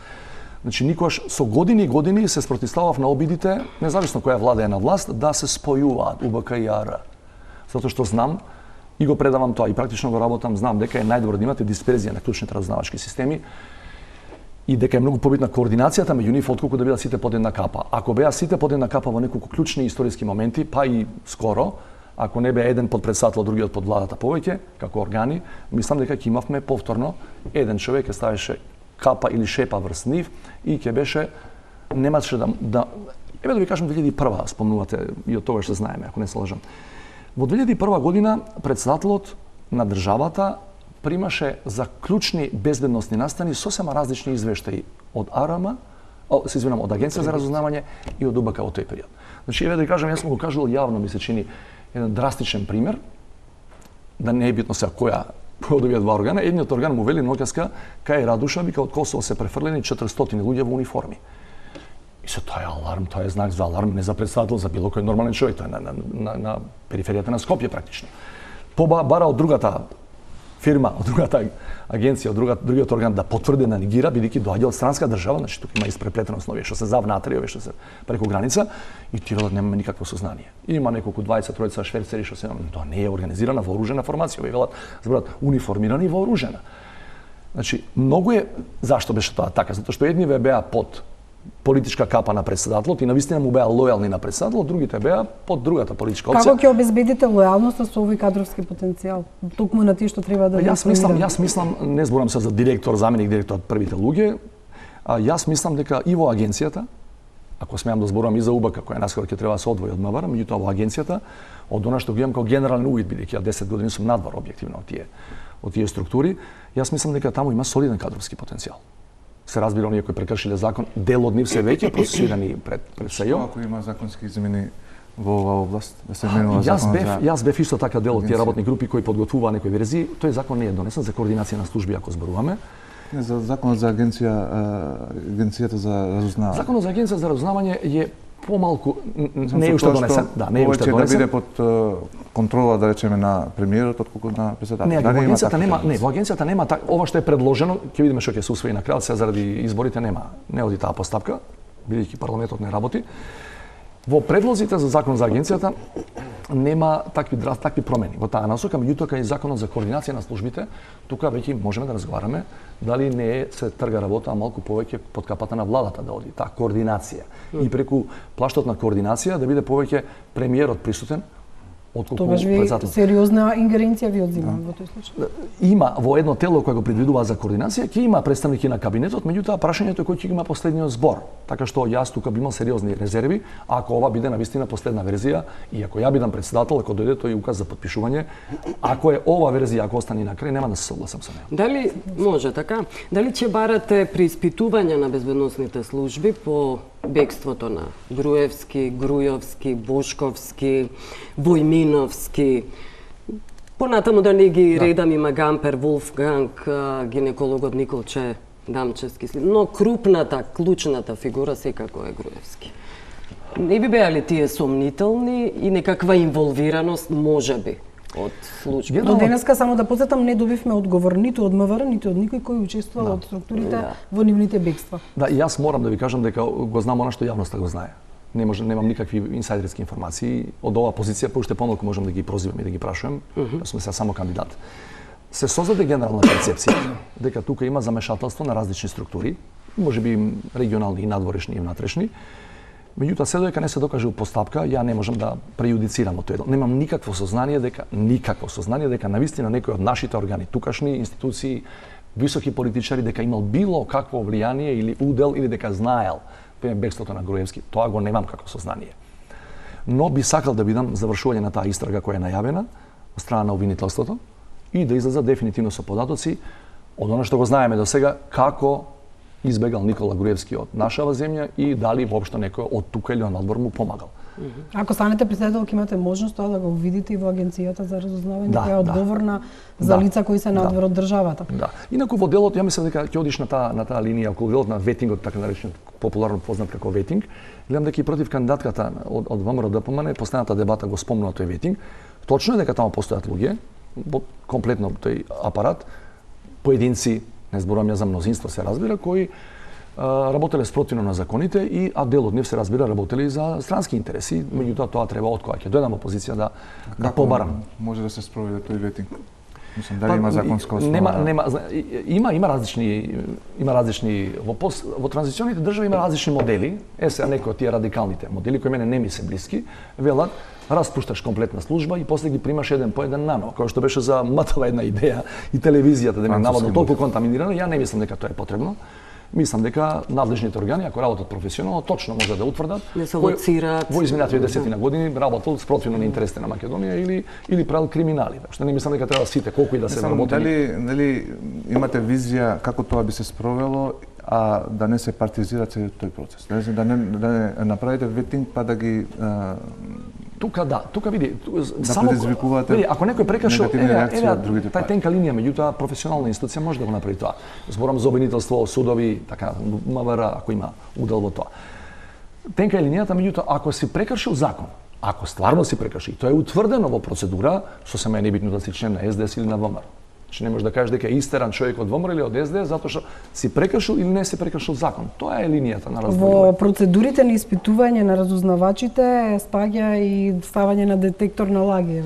Значи, никогаш со години и години се спротивставав на обидите, независно која влада е на власт, да се спојуваат УБК и АР. Затоа што знам, и го предавам тоа, и практично го работам, знам дека е најдобро да имате дисперзија на клучните разузнавачки системи и дека е многу побитна координацијата меѓу нив отколку да бидат сите под една капа. Ако беа сите под една капа во неколку клучни историски моменти, па и скоро, ако не бе еден под председател, другиот под владата повеќе, како органи, мислам дека ќе имавме повторно еден човек ќе ставеше капа или шепа врз нив и ќе беше, немаше да еве да ви кажам 2001 спомнувате и од тоа што знаеме, ако не се лажам. Во 2001 година председателот на државата примаше за клучни безбедносни настани сосема различни извештаи од АРМ, од Агенција за разузнавање и од УБК во тој период. Значи еве да ви кажам, јас сум го кажувал јавно, ми се чини еден драстичен пример, да не е битно сега која од овие два органа, едниот орган му вели ноќаска кај Радуша, вика од Косово се префрлени 400 луѓе во униформи. И се тоа е аларм, тоа е знак за аларм, не за председател, за било кој нормален човек, тоа е на периферијата на Скопје практично. Бара од другата фирма, од другата агенција, од другиот орган да потврди, да негира, бидејќи доаѓа од странска држава, значи тука има испреплетеност на овие што се завнатре, овие што се преку граница, и ти велат немаме никакво сознание. Има неколку 20-тројца шверцери што се тоа не е организирана вооружена формација, овие велат зборат униформирани и вооружена. Значи многу е зашто беше тоа така, затоа што едниве беа под политичка капа на председателот и навистина му беа лојални на председателот, другите беа под другата политичка опција. Како ќе обезбедите лојалноста со овој кадровски потенцијал? Токму на тие што треба да Јас мислам, не зборам се за директор, заменик директор од првите луѓе, јас мислам дека и во агенцијата, ако смеам да зборам и за УБК, која наскоро ќе треба да се одвои од МВР, меѓутоа во агенцијата, од она што го имам како генерален увид, бидејќи ја 10 години сум надвор објективно од тие структури, јас мислам дека таму има солиден кадровски потенцијал. Се разбира, оние кои прекршиле закон, дел од нив се веќе процесирани пред СЈО. Ако има законски измени во оваа област, да се менува законот за... Јас бев исто така дел од тие работни групи кои подготвуваа некои верзии. Тој закон не е донесен за координација на служби, ако зборуваме. Не, за законот за агенцијата за разузнавање. Законот за агенцијата за разузнавање е помалку, не е уште донесен. Да, не е уште донесен. Да биде под контрола, да речеме, на премиерот, отколку на председателот. Не, во агенцијата нема ова што е предложено, ќе видиме што ќе се усвои на крајот, сега заради изборите не оди таа постапка, бидејќи парламентот не работи. Во предлозите за закон за агенцијата нема такви промени во таа насока, меѓутоа кај законот за координација на службите, тука веќе можеме да разговараме дали не се трга работа малку повеќе под капата на владата да оди таа координација и преку плаштот на координација да биде повеќе премиерот присутен отколку председател. Сериозна ингеренција ви одзимам во тој случај. Има во едно тело кое го предвидува за координација, ќе има представники на кабинетот, меѓутоа прашањето е кој ќе има последниот збор. Така што јас тука би имал сериозни резерви, ако ова биде навистина последна верзија и ако ја бидам председател, ако дојде тој указ за потпишување, ако е ова верзија, ако остане на крај, нема да се согласам со неа. Дали може така? Дали ќе барате преиспитување на безбедносните служби по бегството на Груевски, Грујовски, Бошковски, Војминовски, понатаму да не ги редам, има Гампер, Волфганг, гинекологот Николче Дамчевски, но крупната, клучната фигура секако е Груевски. Не би беа ли тие сомнителни и некаква инволвираност, можеби, од служби? До денеска, само да подсетам, не добивме одговор ниту од МВР, ниту од никој кој учествувал од структурите во нивните бегства. Да, и јас морам да ви кажам дека го знам она што јавноста го знае. Немам никакви инсайдерски информации. Од оваа позиција, уште помалку можам да ги прозивам и да ги прашувам, да сме сега само кандидат. Се создаде генерална перцепција дека тука има замешателство на различни структури, можеби регионални и надворешни и внатрешни. Меѓутоа, се додека не се докаже у постапка, ја не можам да прејудицирам од тоа. Немам никакво сознание дека навистина некој од нашите органи, тукашни институции, високи политичари, дека имал било какво влијание или удел или дека знаел бегството на Груевски. Тоа го немам како сознание. Но би сакал да видам завршување на таа истрага која е најавена од страна на обвинителството и да излезат дефинитивно со податоци од она што го знаеме до сега, како избегал Никола Груевски од нашава земја и дали воопшто некој од тука или од надвор му помагал. Ако станете председател, ќе имате можност тоа да го видите и во агенцијата за разузнавање, која е одговорна за лица кои се надвор од државата. Да. Инаку во делот, ја мислам дека ќе одиш на таа линија околу делот на ветингот, така наречен популарно познат како ветинг. Гледам дека и против кандидатката од ВМРО ДПМН последната дебата го спомнува тој ветинг. Точно е дека таму постојат луѓе, комплетно тој апарат, поединци, не зборувам ја за мнозинство, се разбира, кои работеле спротивно на законите а дел од нив се разбира работели за странски интереси, меѓутоа тоа треба од кога ќе дојдам опозиција да побарам. Може да се спроведе тој ветинг? Мислам, дали има законска основа? Има различни во транзиционите држави има различни модели. Сега некои од тие радикалните модели кои мене не ми се блиски, велат распушташ комплетна служба и после ги примаш еден по еден наново, како што беше за МТВ една идеја и телевизијата да е наводно толку контаминирана, ја не мислам дека тоа е потребно. Мислам дека надлежните органи, ако работат професионално, точно може да утврдат во изминативе 10 години работел спротивно на интересите на Македонија или правил криминали. Што не мислам дека треба сите колку и да се работели. Дали имате визија како тоа би се спровело, а да не се партизира целиот тој процес? Да не направите ветинг па да ги Тука да, тука види, предизвикувате види, ако некој прекршил, реакции од другите тај тенка линија, меѓутоа професионална институција може да го направи тоа. Зборам за обвинителство, судови, така, МВР, ако има удел во тоа. Тенка е линијата, меѓутоа, ако си прекршил закон, ако стварно си прекрши, тоа е утврдено во процедура, сосема е небитно да си член на СДС или на ВМРО. Значи не можеш да кажеш дека е истеран човек од ВМРО или од СДС затоа што си прекршил или не си прекршил закон. Тоа е линијата на Во разборување. процедурите на испитување на разузнавачите спаѓа и ставање на детектор на лаги,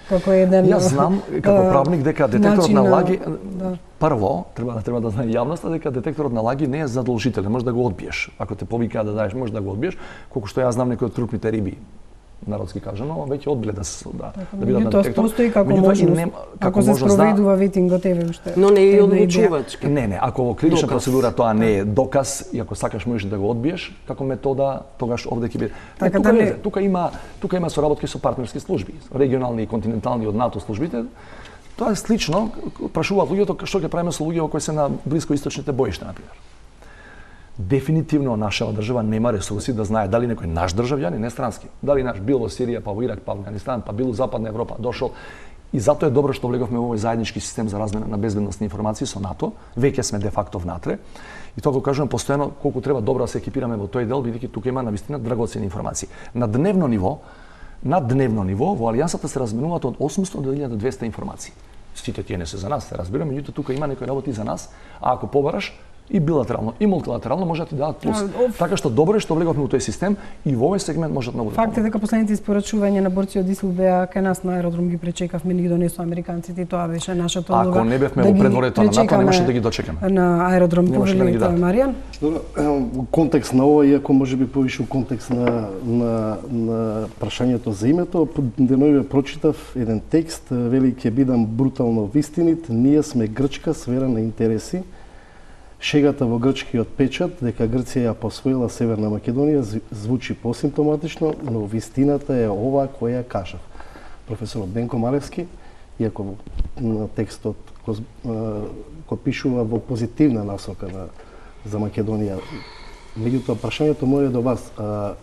како еден. Јас знам како правник дека детекторот на лаги да. прво треба да знае јавноста дека детекторот на лаги не е задолжителен, може да го одбиеш. Ако те повика да даеш, може да го одбиеш, колку што јас знам некои од крупните риби народски кажано, веќе одбиле да бидат на детектор. Постои како можност, ако се спроведува ветингот, еве уште. Но не е и одлучувачки. Не, ако во кривична процедура тоа не е доказ и ако сакаш можеш да го одбиеш како метода, тогаш овде ќе биде. Тука има соработки со партнерски служби, регионални и континентални од НАТО службите. Тоа е слично, прашуваат луѓето што ќе правиме со луѓе кои се на блискоисточните боишта, например. Дефинитивно нашава држава нема ресурси да знае дали некој наш државјанин, не странски, дали наш бил во Сирија, па во Ирак, па во Афганистан, па бил во Западна Европа, дошол. И затоа е добро што влеговме во овој заеднички систем за размена на безбедносни информации со НАТО, веќе сме де факто внатре. И тоа го кажувам постојано колку треба добро да се екипираме во тој дел, бидејќи тука има навистина драгоцени информации. На дневно ниво во алијансата се разменуваат од 800 до 1200 информации. Сите тие не се за нас, се разбираме, меѓутоа тука има некои работи за нас, а ако побараш и билатерално, и мултилатерално може да ти дадат плюс. Така што добро е што влеговме во тој систем и во овој сегмент можат многу да помогнат. Факт е дека последните испорачувања на борци од ИСИЛ беа кај нас на аеродром, ги пречекавме, ни ги донесоа американците и тоа беше нашата улога. Ако не бевме во предворието на НАТО, немаше да ги дочекаме. На аеродром Повелица Маријан. Во контекст на ова, иако може би повише контекст на прашањето за името, денојве прочитав еден текст, вели ќе бидам брутално вистинит, ние сме Грчка, сфера на интереси. Шегата во грчкиот печат дека Грција ја посвоила Северна Македонија звучи посимптоматично, но вистината е ова која кажав. Професорот Денко Малевски, иако на текстот го пишува во позитивна насока за Македонија. Меѓутоа, прашањето моје до вас,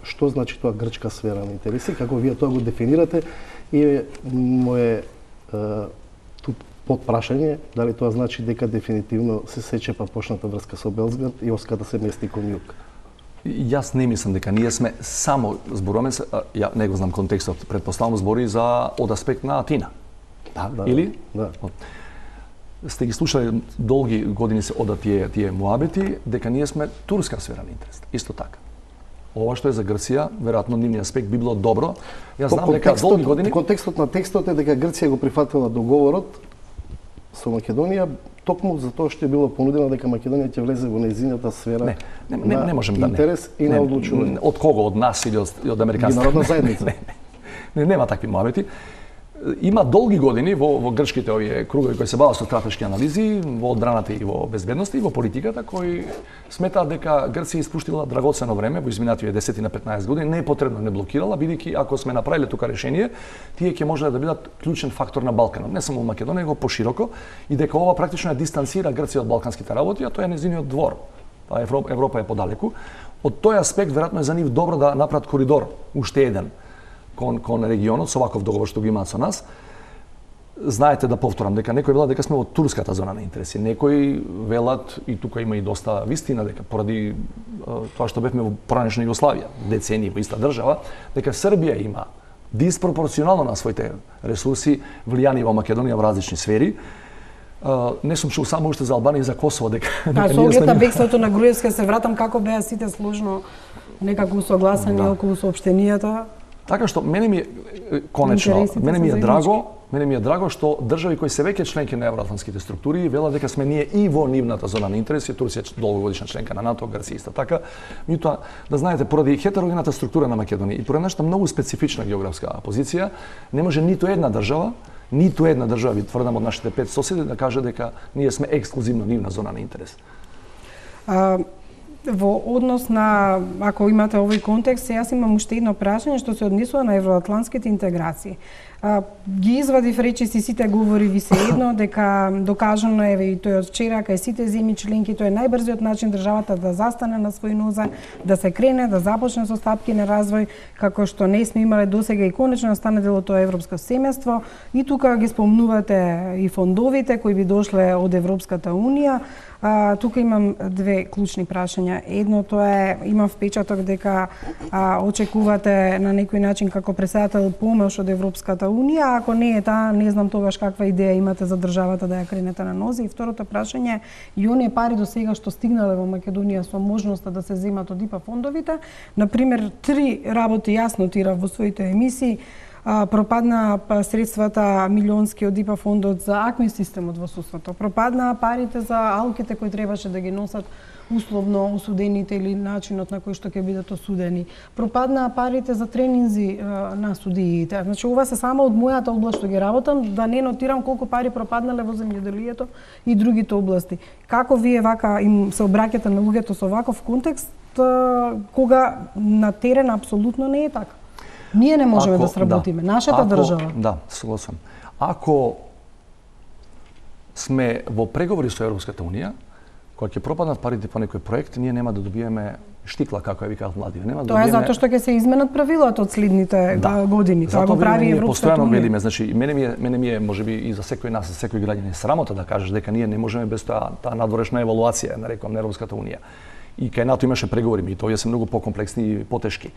што значи тоа грчка сфера на интереси, како вие тоа го дефинирате и моје под прашање, дали тоа значи дека дефинитивно се сечепа почната врска со Белград и Оската се мести кон југ? Јас не мислам дека ние сме само зборуваме, ја не го знам контекстот, претпоставам збори за од аспект на Атина. Да. Или? Да. Сте ги слушали долги години се одат тие муабети дека ние сме турска сфера на интерес. Исто така. Ова што е за Грција, веројатно нивниот аспект би било добро. Јас знам дека долги години контекстот на текстот е дека Грција го прифатила договорот со Македонија токму за тоа што е било понудено дека Македонија ќе влезе во нејзината сфера не можем да интерес и на одлучување. Од кого? Од нас или од американците? Народна заедница. Нема такви муабети. Има долги години во грчките овие кругови кои се бават со стратешки анализи, во одбраната и во безбедноста и во политиката, кои сметаат дека Грција испуштила драгоцено време во изминативе 10 на 15 години, не е потребно не блокирала, бидејќи ако сме направиле тука решение, тие ќе може да бидат клучен фактор на Балканот, не само во Македонија, него пошироко, и дека ова практично ја дистанцира Грција од балканските работи, а тоа е нејзиниот двор. Европа е подалеку. Од тој аспект веројатно е за нив добро да направат коридор, уште еден, кон регионот, со ваков договор што го имаат со нас. Знаете, да повторам, дека некои велат дека сме во турската зона на интереси. Некои велат, и тука има и доста вистина, дека поради тоа што бевме во поранешна Југославија, децении во иста држава, дека Србија има диспропорционално на своите ресурси влијание во Македонија во различни сфери. Не сум чул само уште за Албанија и за Косово дека со оглед на бегството на Груевска се вратам како беа сите сложно некако согласени околу соопштенијата. Така што мене ми е конечно, мене ми е драго што држави кои се веќе членки на евроатлантските структури велат дека сме ние и во нивната зона на интереси, Турција е долгогодишна членка на НАТО, Грција исто така. Меѓутоа, да знаете, поради хетерогената структура на Македонија и поради нашата многу специфична географска позиција, не може ниту една држава ви тврдам од нашите 5 соседи да каже дека ние сме ексклузивно нивна зона на интерес. во однос на, ако имате овој контекст, јас имам уште едно прашање што се однесува на евроатлантските интеграции. Ги извадив речиси сите говори ви се едно дека докажано е и тој од вчера кај сите земји членки тој е најбрзиот начин државата да застане на свој нозе, да се крене, да започне со стапки на развој како што не сме имале досега и конечно стане дел од тоа европско семејство. И тука ги спомнувате и фондовите кои би дошле од Европската унија. Тука имам две клучни прашања. Едното е, имам впечаток дека очекувате на некој начин како председател помош од Европската унија, ако не е таа, не знам тогаш каква идеја имате за државата да ја кренете на нозе. И второто прашање, и оние пари до сега што стигнале во Македонија со можноста да се земат од ИПА фондовите, например, 3 работи јас нотирав во своите емисии. Пропадна средствата милионски од ИПА фондот за АКМИ системот во судството. Пропадна парите за алките кои требаше да ги носат условно осудените или начинот на кој што ќе бидат осудени. Пропадна парите за тренинзи на судиите. Значи ова се само од мојата област што ги работам, да не нотирам колку пари пропаднале во земјоделието и другите области. Како вие вака им се обраќате на луѓето со ваков контекст кога на терен апсолутно не е така? Ние не можеме да сработиме, нашата држава. Да, согласен. Ако сме во преговори со Европската унија, кога ќе пропаднат парите по некој проект, ние нема да добиеме штикла, како ја викаат млади. Тоа е затоа што ќе се изменат правилата од следните години. Тоа го прави Европската унија. Постојано велиме, значи мене ми е можеби и за секој нас, за секој граѓанин срамота да кажеш дека ние не можеме без таа надворешна евалуација, нарекувам, на Европската унија. И кај НАТО имаше преговори, и тоа се многу покомплексни и потешки.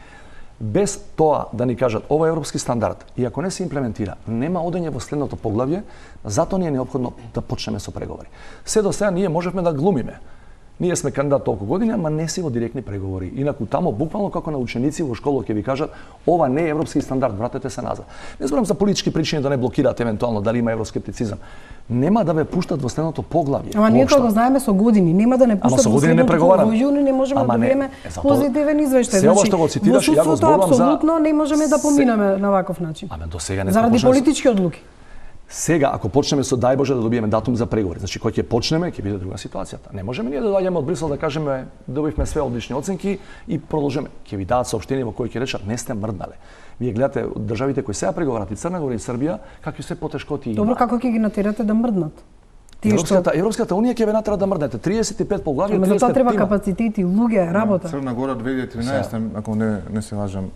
Без тоа да ни кажат ова е европски стандард и ако не се имплементира, нема одење во следното поглавје, затоа ни е неопходно да почнеме со преговори. Се до сега ние можевме да глумиме. Ние сме кандидат толку години, ама не си во директни преговори. Инаку тамо буквално како на ученици во школа ќе ви кажат ова не е европски стандард, вратете се назад. Не зборам за политички причини да не блокираат евентуално дали има евроскептицизам. Нема да ве пуштат во следното поглавје. Ама ние тоа го знаеме со години, нема да не пуштат во следното поглавје. Во јуни не можеме да добиеме позитивен извештај. Се ова што го цитираш, ја го зборувам за апсолутно не можеме да поминеме на ваков начин. Ама до сега не заради политички одлуки. Сега, ако почнеме со дај Боже да добиеме датум за преговори, значи кој ќе почнеме, ќе биде друга ситуацијата. Не можеме ние да доаѓаме од Брисел да кажеме добивме све одлични оценки и продолжиме. Ќе ви дадат соопштение во кој ќе речат не сте мрднале. Вие гледате државите кои сега преговарат и Црна Гора и Србија, какви се потешкоти има. Добро, како ќе ги натерате да мрднат? Европската унија ќе ве натера да мрднете. 35 поглавја, 30 тима. Затоа треба капацитети, луѓе, работа. Црна Гора 2013, ако не се лажам,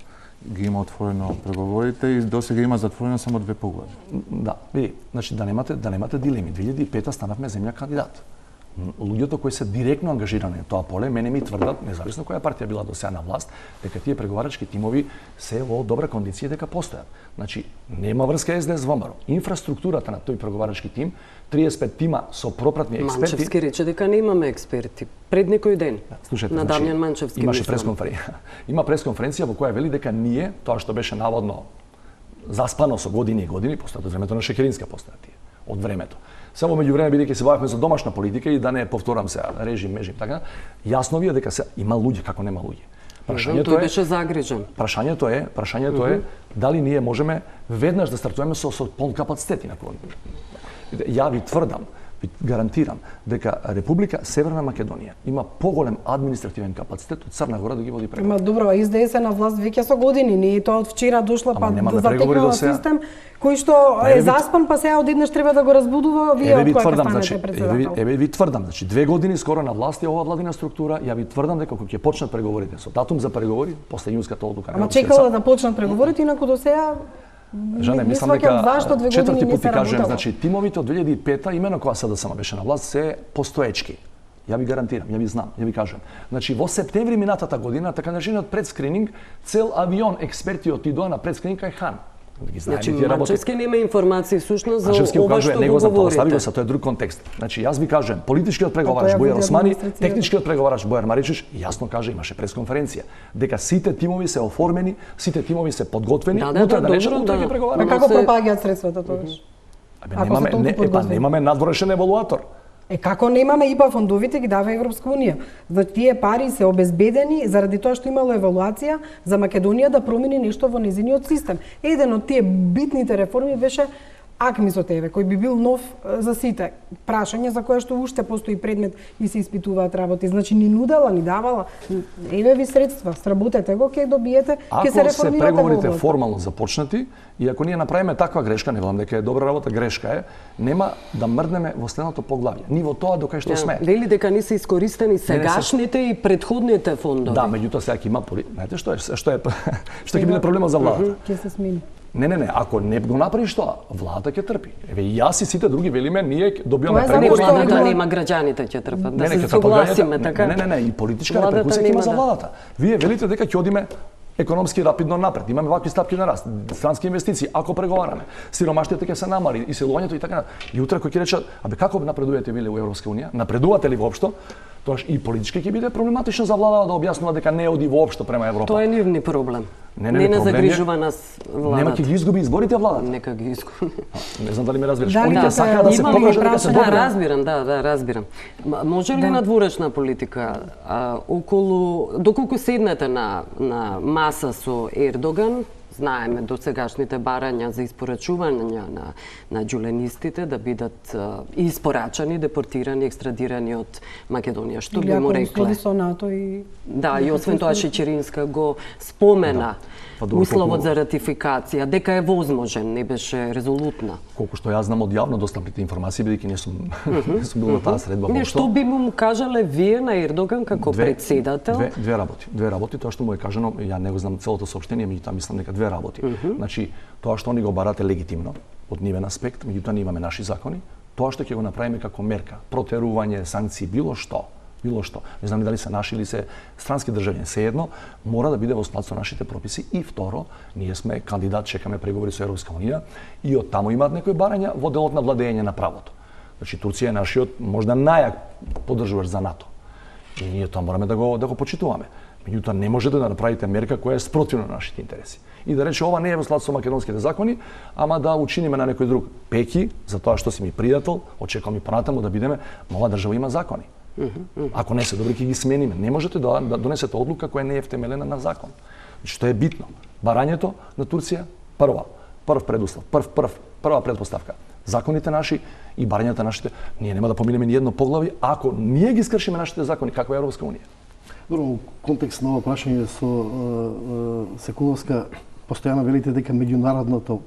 ги има отворено преговорите и досега има затворено само 2 поглавја. Да, види, значи да немате дилеми. 2005 станавме земја кандидат. Луѓето кои се директно ангажирани на тоа поле, мене ми тврдат, независно која партија била до сега на власт, дека тие преговарачки тимови се во добра кондиција дека постојат. Значи, нема врска СДС ВМРО. Инфраструктурата на тој преговарачки тим, 35 тима со пропратни експерти. Манчевски рече дека немаме експерти. Пред некој ден. Слушайте, на Дамјан Манчевски имаше пресконференција. Има пресконференција во која вели дека ние, тоа што беше наводно заспано со години и години, постојат од времето на Шекеринска постојат тие, од времето. Само меѓувреме бидејќи се бавевме за домашна политика и да не повторам се режим, межим, така, јасно ви е дека се има луѓе, како нема луѓе. Тој беше загрижен. Прашањето е дали ние можеме веднаш да стартуваме со полн капацитет инаку. Ја ви тврдам, ви гарантирам дека Република Северна Македонија има поголем административен капацитет од Црна Гора да ги води преговори. Добро, СДС е на власт веќе со години, не е тоа од вчера дошла па затекнала систем кој што е заспан па сега одеднаш треба да го разбудува, вие од која станете председател. Еве ви тврдам, значи 2 години скоро на власт е ова владина структура, ја ви тврдам дека кога ќе почнат преговорите со датум за преговори, после јунската одлука на Европскиот суд. Ама чекала да почнат преговорите, инаку до сега Жане, мислам дека четврти пат ти кажем, значи тимовите од 2005-та, имено кога СДСМ беше на власт, се постоечки. Ја ви гарантирам, ја ви знам, ја ви кажам. Значи во септември минатата година, така наречениот предскрининг, цел авион експерти отидоа на предскрининг кај Хан. Значи, Манчевски нема информации всушност за ова што го говорите. Тоа е друг контекст. Значи, јас ви кажем, политичкиот преговарач Бојар Османи, техничкиот преговарач Бојар Маричич, јасно каже, имаше пресконференција, дека сите тимови се оформени, сите тимови се подготвени, утре да речат, утре ќе преговараме. Како пропаѓаат средствата тогаш? Немаме надворешен евалуатор. Како немаме ИПА фондовите ги дава Европска унија. Значи тие пари се обезбедени заради тоа што имало евалуација за Македонија да промени нешто во незиниот систем. Еден од тие битните реформи беше акми со тебе, кој би бил нов за сите. Прашање за кое што уште постои предмет и се испитуваат работи. Значи ни нудела, ни давала, еве ви средства, сработете го, ќе добиете, ќе се реформирате. Ако се преговорите формално започнати и ако ние направиме таква грешка, не велам дека е добра работа, грешка е, нема да мрднеме во следното поглавје. Ни во тоа до кај што сме. Вели дека не се искористени сегашните и претходните фондови. Да, меѓутоа сега ќе има знаете што ќе биде проблемот за владата? Ќе се смени. Не, ако не го направиш тоа, владата ќе трпи. Еве и јас и сите други велиме, ние добиваме преговори. Владата нема, граѓаните ќе трпат. Да се согласиме така. Не, и политичка репрекусија има за владата. Вие велите дека ќе одиме економски рапидно напред. Имаме вакви стапки на раст, странски инвестиции, ако преговараме. Сиромаштието ќе се намали, иселувањето и така. И утре кој ќе рече, абе како напредувате вие во Европска унија? Напредувате ли воопшто? Тоаш и политички ќе биде проблематично за владата да објаснува дека не оди воопшто према Европа. Тоа е нивни проблем. Не загрижува нас владата. Нема ќе ги изгуби изборите владата. Нека ги изгуби. Не знам дали ме разбираш. Они ќе сакаат да се покажат дека се добри. Разбирам. Може ли надворешна политика околу доколку седнете на маса со Ердоган? Знаеме до сегашните барања за испорачување на џуленистите да бидат испорачани, депортирани, екстрадирани од Македонија. Што би му рекле? Со НАТО и... Да, и освен тоа Шечеринска го спомена условот за ратификација, дека е возможен, не беше резолутна. Колку што јас знам од јавно достапните информации, бидејќи не сум бил на таа средба. Што би му кажале вие на Ердоган како председател? Две работи, тоа што му е кажано, ја не го знам целото соопштение, меѓутоа мислам дека две работи. Значи, тоа што они го барате легитимно од нивен аспект, меѓутоа ние имаме наши закони, тоа што ќе го направиме како мерка, протерување, санкции, било што. Не знам дали се наши или се странски државјани, сеедно мора да биде во склад со нашите прописи. И второ, ние сме кандидат, чекаме преговори со Европска унија и од таму имаат некои барања во делот на владење на правото. Значи Турција е нашиот можда најак поддржувач за НАТО. И ние тоа мораме да го почитуваме. Меѓутоа не можете да направите мерка која е спротивна на нашите интереси. И да рече ова не е во склад со македонските закони, ама да учиниме на некој друг пеки за тоа што си ми пријател, очекувам и понатаму да бидеме, ова држава има закони. Ако не се добри, ќе ги смениме. Не можете да донесете одлука која не е втемелена на закон. Што е битно? Барањето на Турција, прв предуслов, прва предпоставка. Законите наши и барањата нашите, ние нема да поминеме ни едно поглави ако ние ги скршиме нашите закони, каква е Европска унија. Во контекст на ова прашање со Секуловска, постојано велите дека меѓународното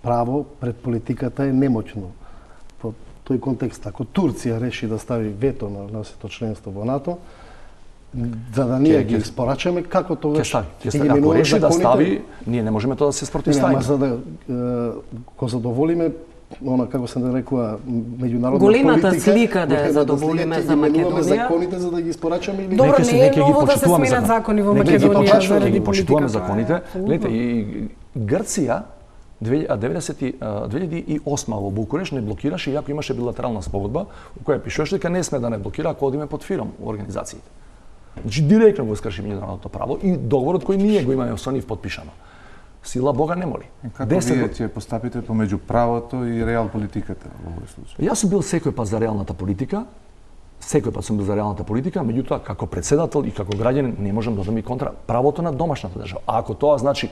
право пред политиката е немоќно. Во тој контекст, ако Турција реши да стави вето на нашето членство во НАТО, за да ние ги испорачаме, како тогаш ќе стави. Ако реши да стави, ние не можеме тоа да се спротивставиме. Ама за да го задоволиме, она како се нарекува меѓународна големата политика, слика да ја задоволиме за Македонија. Законите за да ги испорачаме или добро, не е ново да се сменат закони во Македонија заради политиката. Почитуваме законите. Гледате, и Грција 2008 во Букуреш не блокираше, иако имаше билатерална спогодба, у која пишеше дека не сме да не блокира ако одиме под фиром организациите. Значи директно го скрши меѓународното право и договорот кој ние го имаме со нив подпишано. Сила Бога не моли. Како вие ќе постапите помеѓу правото и реал политиката во овој случај? Јас сум бил секој пат за реалната политика, меѓутоа како председател и како граѓанин не можам да одам и контра правото на домашната држава. А ако тоа значи,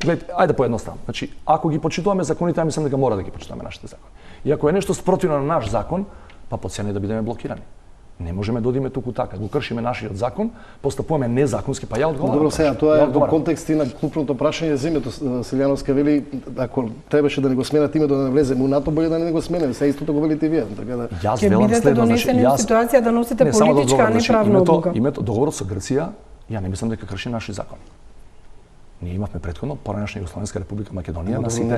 ајде поедноставно. Значи, ако ги почитуваме законите, ја мислам дека мора да ги почитуваме нашите закони. И ако е нешто спротивно на наш закон, па потсцени да бидеме блокирани. Не можеме да одиме туку така, го кршиме нашиот закон, постапуваме незаконски, па ја одговарам. Добро, сега тоа е во контекст и на клупното прашање за името. Силјановска вели ако требаше да не го сменат името да не влеземе у НАТО, боле да не го сменеме. Сега истото го велите вие, така да. Јас велам следно, значи јас ситуација да носите политичка, а не правна одлука. Името договорот со Грција, ја не мислам дека крши наши закони. Ние имавме претходно поранешна Југословенска република Македонија на сите.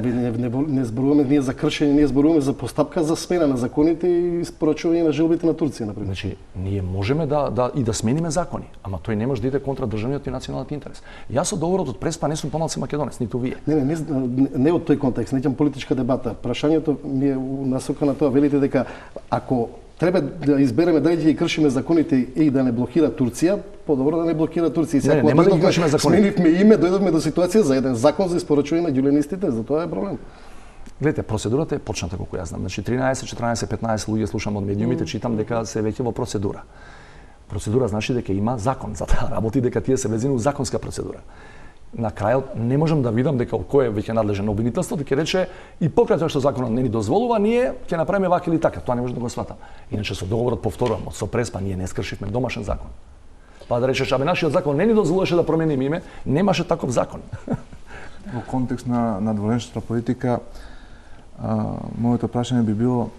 Не зборуваме ние за кршење, ние зборуваме за постапка за смена на законите и испорачување на желбите на Турција, например. Значи, ние можеме да смениме закони, ама тој не може да иде контра државниот и националниот интерес. Јас од договорот од Преспа не сум помалци македонец, ниту вие. Не од тој контекст, неќам политичка дебата. Прашањето ми е насока на тоа, велите дека ако треба да избереме дали ќе ги кршиме законите и да не блокира Турција, подобро да не блокира Турција. Сега нема да ги кршиме законите. Сменивме име, дојдовме до ситуација за еден закон за испорачување на ѓуленистите, за тоа е проблем. Гледате, процедурата е почната колку јас знам. Значи 13, 14, 15 луѓе слушам од медиумите, читам дека се веќе во процедура. Процедура значи дека има закон за таа работи, дека тие се влезени у законска процедура. на крајот не можам да видам дека кој е веќе надлежен обвинителство, дека рече и покрај тоа што законот не ни дозволува, ние ќе направиме вака или така. Тоа не можам да го сватам. Иначе со договорот повторувам, со Преспа ние не скршивме домашен закон. Па да речеш, абе нашиот закон не ни дозволуваше да промениме име, немаше таков закон. Во контекст на надворешната политика, моето прашање би било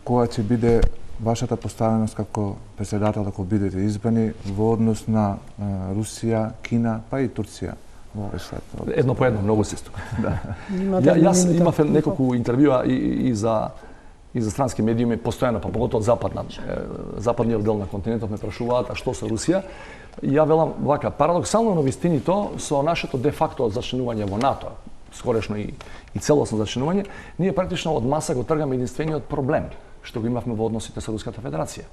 која ќе биде вашата поставеност како председател ако бидете избрани во однос на Русија, Кина, па и Турција во овој свет? Едно по едно, многу се исто. Да. Јас имав неколку интервјуа и за странски медиуми постојано, па поготово западниот дел на континентот ме прашуваат а што со Русија. Ја велам вака, парадоксално на вистинито со нашето де факто зачленување во НАТО, скорешно и целосно зачленување, ние практично од маса го тргаме единствениот проблем што го имавме во односите со Руската Федерација.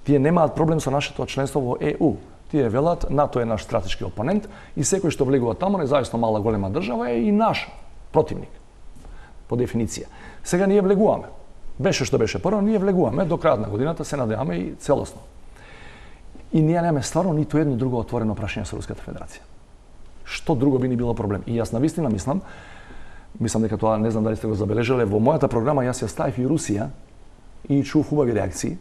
Тие немаат проблем со нашето членство во ЕУ. Тие велат, НАТО е наш стратешки опонент и секој што влегува таму, независно мала голема држава, е и наш противник, по дефиниција. Сега ние влегуваме. Беше што беше прво, ние влегуваме, до крајот на годината се надеваме и целосно. И ние немаме стварно ниту едно друго отворено прашање со Руската Федерација. Што друго би ни било проблем? И јас навистина мислам дека тоа, не знам дали сте го забележале, во мојата програма јас ја ставив и Русија и чув хубави реакции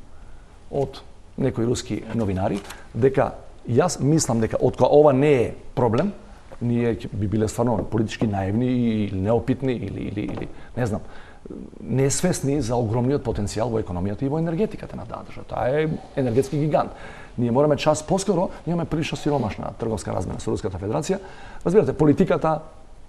од некои руски новинари, дека јас мислам дека откога ова не е проблем, ние би биле стварно политички наивни или неопитни или не знам, несвесни за огромниот потенцијал во економијата и во енергетиката на таа држава. Таа е енергетски гигант. Ние мораме час поскоро, имаме прилично сиромашна трговска размена со Руската Федерација. Разбирате, политиката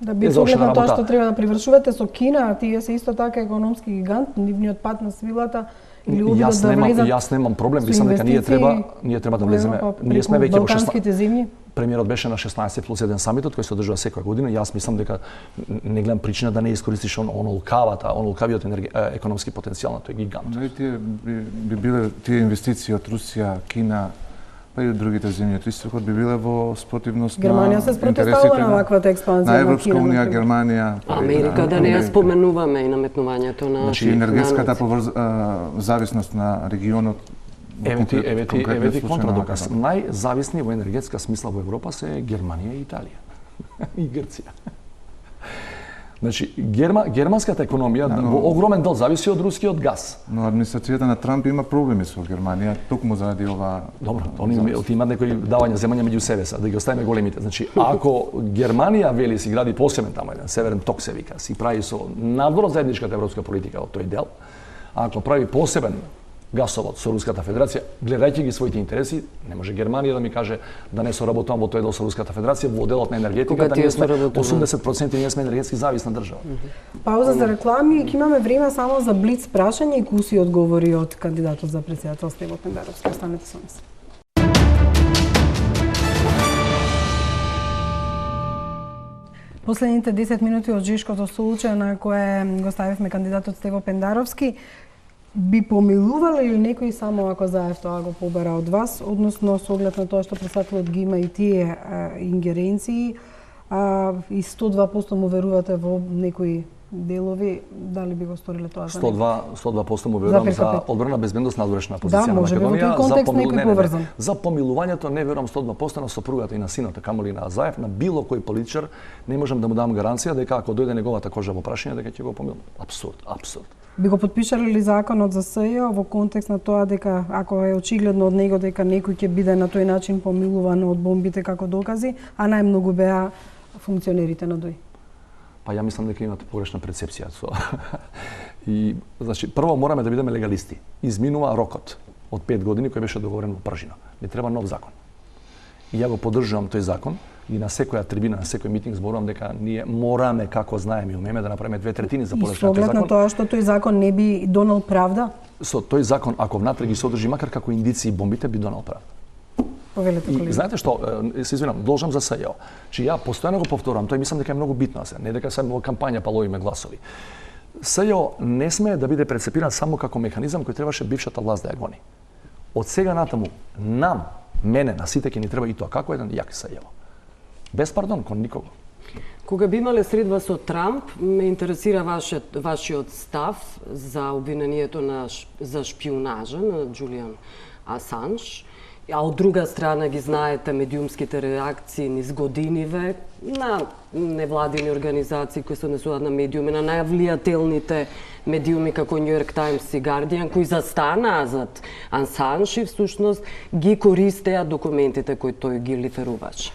да би согледно тоа што треба да привршувате со Кина, тие се исто така економски гигант, нивниот пат на свилата или обидот да влезат. Јас немам проблем, мислам дека ние треба да влеземе. Ние сме веќе во 16 Премиерот беше на 16+1 самитот кој се одржува секоја година. Јас мислам дека не гледам причина да не искористиш лукавиот економски потенцијал на тој гигант. Дали тие би биле тие инвестиции од Русија, Кина, па и од другите земји од Истокот би биле во спротивност на Германија се спротивстава на ваквата експанзија на Европска унија, Германија, Америка, да не ја споменуваме и наметнувањето на значи енергетската зависност на регионот. Еве ти контрадоказ. Најзависни во енергетска смисла во Европа се Германија и Италија. И Грција. Значи, германската економија во огромен дел зависи од рускиот газ. Но администрацијата на Трамп има проблеми со Германија, токму заради ова... Добро, они имаат некои давања, земања меѓу себе, да ги оставиме големите. Значи, ако Германија вели си гради посебен таму еден северен ток се вика, си прави со надвор од заедничката европска политика од тој дел, ако прави посебен гасовод со Руската Федерација, гледајќи ги своите интереси, не може Германија да ми каже да не соработувам во тој дел со Руската Федерација, во делот на енергетиката, ние сме 80% ние сме енергетски зависна држава. Пауза за реклами и имаме време само за блиц прашање и куси одговори од кандидатот за претседателство Иво Пендаровски. Останете со нас. Последните 10 минути од жишкото случај на кое го ставивме кандидатот Стево Пендаровски, би помилувале или некој само ако заев тоа го побара од вас, односно со оглед на тоа што председателот ги има и тие ингеренции, и 102% му верувате во некои делови, дали би го сториле тоа за 102% му верувам за одбрана безбедност надворешна позиција на Македонија. За помилувањето не верувам 102% на сопругата и на синот, камоли на Заев, на било кој политичар не можам да му дам гаранција дека ако дојде неговата кожа во прашање дека ќе го помилувам. Апсурд. Би го подпишале ли законот за СЈО во контекст на тоа дека ако е очигледно од него дека некој ќе биде на тој начин помилуван од бомбите како докази, а најмногу беа функционерите на ДОИ? Па ја мислам дека имате погрешна перцепција со. И значи прво мораме да бидеме легалисти. Изминува рокот од 5 години кој беше договорен во пржина. Не треба нов закон. И ја го поддржувам тој закон и на секоја трибина, на секој митинг зборувам дека ние мораме, како знаеме и умееме, да направиме 2/3 за полешување тој закон. И со оглед на тоа што тој закон не би донел правда? Со тој закон, ако внатре ги содржи макар како индици бомбите, би донел правда. И знаете што, се извинам, должам за СЈО. Че ја постојано го повторувам, тој мислам дека е многу битно се, не дека само во кампања па ловиме гласови. СЈО не смее да биде прецепиран само како механизам кој требаше бившата власт да ја гони. Од сега натаму, мене, на сите ќе ни треба и тоа како еден јак СЈО. Без пардон кон никого. Кога би имале средба со Трамп, ме интересира вашиот став за обвинението за шпионажа на Џулијан Асанж А од друга страна ги знаете медиумските реакции низ годиниве на невладини организации кои се однесуваат на медиуми, на највлијателните медиуми како New York Times и Guardian, кои застанаа зад Ансанж и всушност ги користеа документите кои тој ги лиферуваше.